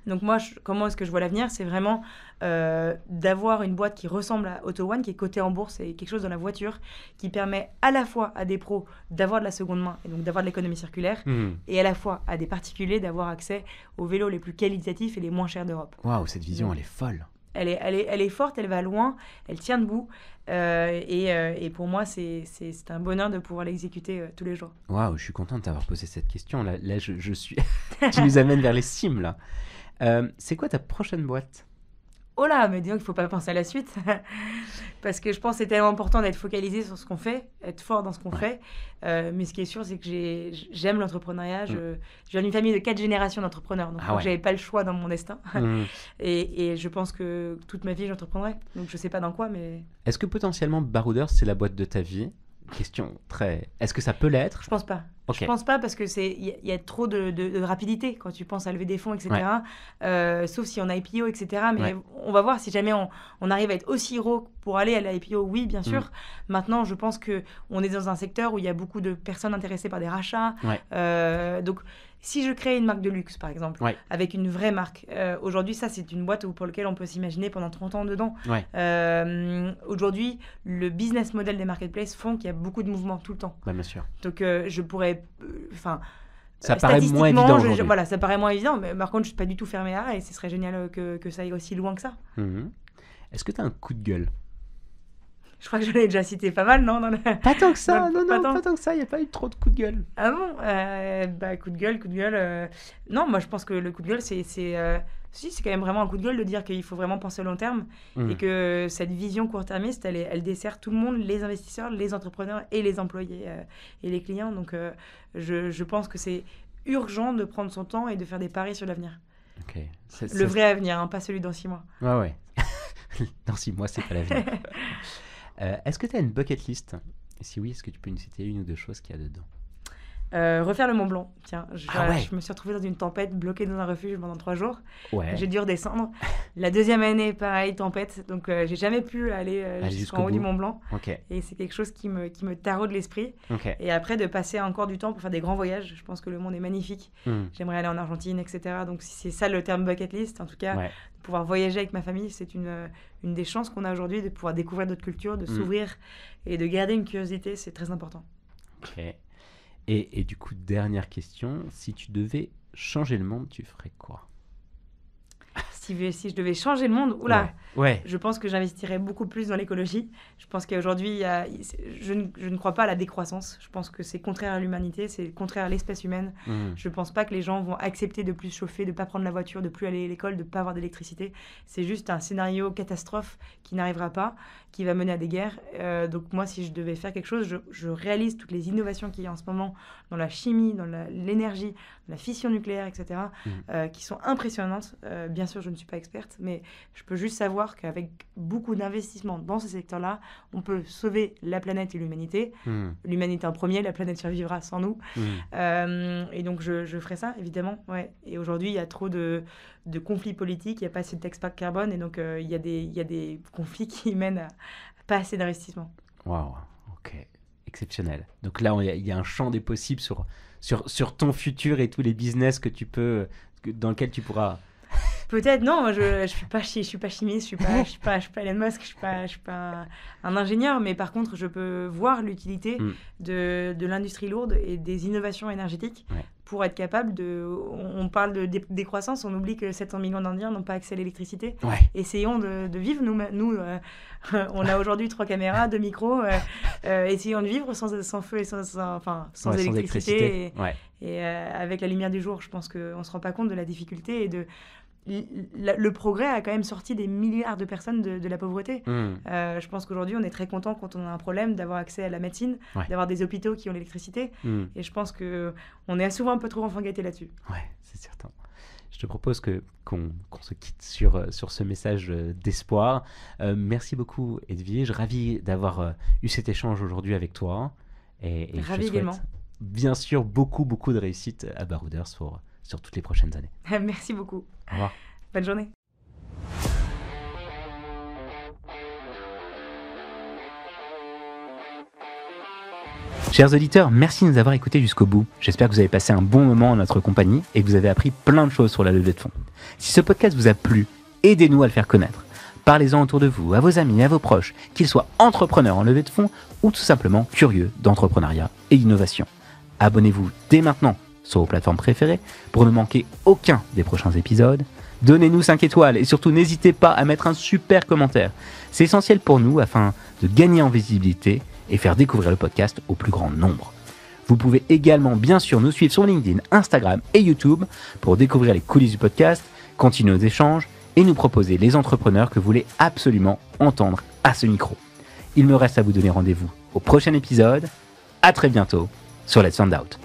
Donc moi, comment est-ce que je vois l'avenir? C'est vraiment d'avoir une boîte qui ressemble à Auto One, qui est cotée en bourse et quelque chose dans la voiture, qui permet à la fois à des pros d'avoir de la seconde main et donc d'avoir de l'économie circulaire, et à la fois à des particuliers d'avoir accès aux vélos les plus qualitatifs et les moins chers d'Europe. Waouh, cette vision, elle est folle. Elle est forte, elle va loin, elle tient debout. Et pour moi, c'est un bonheur de pouvoir l'exécuter tous les jours. Waouh, je suis content de t'avoir posé cette question. Là je suis... tu nous amènes vers les cimes, là. C'est quoi ta prochaine boîte? Oh là, mais disons qu'il ne faut pas penser à la suite. Parce que je pense que c'est tellement important d'être focalisé sur ce qu'on fait, être fort dans ce qu'on fait. Mais ce qui est sûr, c'est que j'aime l'entrepreneuriat. Je viens d'une famille de 4 générations d'entrepreneurs. Donc, je n'avais pas le choix dans mon destin. Et je pense que toute ma vie, j'entreprendrai. Donc, je ne sais pas dans quoi, mais... Est-ce que potentiellement Barouders, c'est la boîte de ta vie? Question très... Est-ce que ça peut l'être? Je pense pas. Okay. Je pense pas parce que il y a trop de rapidité quand tu penses à lever des fonds, etc. Sauf si on a IPO, etc. Mais on va voir si jamais on arrive à être aussi gros pour aller à l'IPO. Oui, bien sûr. Maintenant, je pense qu'on est dans un secteur où il y a beaucoup de personnes intéressées par des rachats. Donc, si je crée une marque de luxe, par exemple, avec une vraie marque, aujourd'hui, ça, c'est une boîte pour laquelle on peut s'imaginer pendant 30 ans dedans. Aujourd'hui, le business model des marketplaces font qu'il y a beaucoup de mouvements tout le temps. Bien sûr. Donc, je pourrais... ça paraît moins évident aujourd'hui. Voilà, ça paraît moins évident, mais par contre, je ne suis pas du tout fermée à et ce serait génial que ça aille aussi loin que ça. Est-ce que tu as un coup de gueule? Je crois que je l'ai déjà cité pas mal, non? Pas tant que ça, pas tant que ça, il n'y a pas eu trop de coups de gueule. Ah bon? Coup de gueule... Non, moi je pense que le coup de gueule, c'est quand même vraiment un coup de gueule de dire qu'il faut vraiment penser au long terme et que cette vision court-termiste, elle dessert tout le monde, les investisseurs, les entrepreneurs et les employés et les clients. Donc je pense que c'est urgent de prendre son temps et de faire des paris sur l'avenir. Okay. Le vrai avenir, pas celui dans 6 mois. Ouais. Dans 6 mois, c'est pas l'avenir. Est-ce que tu as une bucket list? Et si oui, est-ce que tu peux nous citer une ou deux choses qu'il y a dedans? Refaire le Mont Blanc. Tiens, je me suis retrouvée dans une tempête, bloquée dans un refuge pendant 3 jours. J'ai dû redescendre. La deuxième année, pareil, tempête. Donc, j'ai jamais pu aller jusqu'en haut du Mont Blanc. Et c'est quelque chose qui me taraude l'esprit. Et après, de passer encore du temps pour faire des grands voyages. Je pense que le monde est magnifique. J'aimerais aller en Argentine, etc. Donc, si c'est ça le terme bucket list, en tout cas, de pouvoir voyager avec ma famille, c'est une des chances qu'on a aujourd'hui de pouvoir découvrir d'autres cultures, de s'ouvrir et de garder une curiosité. C'est très important. Et du coup, dernière question, si tu devais changer le monde, tu ferais quoi? Si je devais changer le monde, je pense que j'investirais beaucoup plus dans l'écologie. Je pense qu'aujourd'hui, je ne crois pas à la décroissance. Je pense que c'est contraire à l'humanité, c'est contraire à l'espèce humaine. Je ne pense pas que les gens vont accepter de plus chauffer, de ne pas prendre la voiture, de ne plus aller à l'école, de ne pas avoir d'électricité. C'est juste un scénario catastrophe qui n'arrivera pas, qui va mener à des guerres. Donc moi, si je devais faire quelque chose, je réalise toutes les innovations qu'il y a en ce moment dans la chimie, dans l'énergie, dans la fission nucléaire, etc., qui sont impressionnantes. Bien sûr, je ne suis pas experte, mais je peux juste savoir qu'avec beaucoup d'investissements dans ce secteur-là, on peut sauver la planète et l'humanité. L'humanité en premier, la planète survivra sans nous. Et donc, je ferai ça, évidemment. Et aujourd'hui, il y a trop de conflits politiques, il n'y a pas assez de taxe carbone, et donc il y a des conflits qui mènent à pas assez d'investissement. Waouh, ok, exceptionnel. Donc là, il y a un champ des possibles sur sur ton futur et tous les business dans lesquels tu pourras... Peut-être, non, je suis pas chimiste, je suis pas Elon Musk, je suis pas un ingénieur, mais par contre, je peux voir l'utilité de l'industrie lourde et des innovations énergétiques pour être capable de... On parle de décroissance, on oublie que 700 millions d'Indiens n'ont pas accès à l'électricité. Ouais. Essayons de vivre, nous on a aujourd'hui 3 caméras, 2 micros, essayons de vivre sans feu et sans électricité. Et avec la lumière du jour, je pense qu'on ne se rend pas compte de la difficulté et le progrès a quand même sorti des milliards de personnes de la pauvreté. Je pense qu'aujourd'hui, on est très content quand on a un problème d'avoir accès à la médecine, d'avoir des hôpitaux qui ont l'électricité. Et je pense qu'on est souvent un peu trop enfant gâté là-dessus. Ouais, c'est certain. Je te propose qu'on se quitte sur ce message d'espoir. Merci beaucoup, Edwige. Ravi d'avoir eu cet échange aujourd'hui avec toi. Et ravi également. Bien sûr, beaucoup de réussite à Barouders sur toutes les prochaines années. Merci beaucoup. Au revoir. Bonne journée. Chers auditeurs, merci de nous avoir écoutés jusqu'au bout. J'espère que vous avez passé un bon moment en notre compagnie et que vous avez appris plein de choses sur la levée de fonds. Si ce podcast vous a plu, aidez-nous à le faire connaître. Parlez-en autour de vous, à vos amis, à vos proches, qu'ils soient entrepreneurs en levée de fonds ou tout simplement curieux d'entrepreneuriat et d'innovation. Abonnez-vous dès maintenant sur vos plateformes préférées pour ne manquer aucun des prochains épisodes. Donnez-nous 5 étoiles et surtout n'hésitez pas à mettre un super commentaire. C'est essentiel pour nous afin de gagner en visibilité et faire découvrir le podcast au plus grand nombre. Vous pouvez également bien sûr nous suivre sur LinkedIn, Instagram et YouTube pour découvrir les coulisses du podcast, continuer nos échanges et nous proposer les entrepreneurs que vous voulez absolument entendre à ce micro. Il me reste à vous donner rendez-vous au prochain épisode. À très bientôt sur Let's Find Out.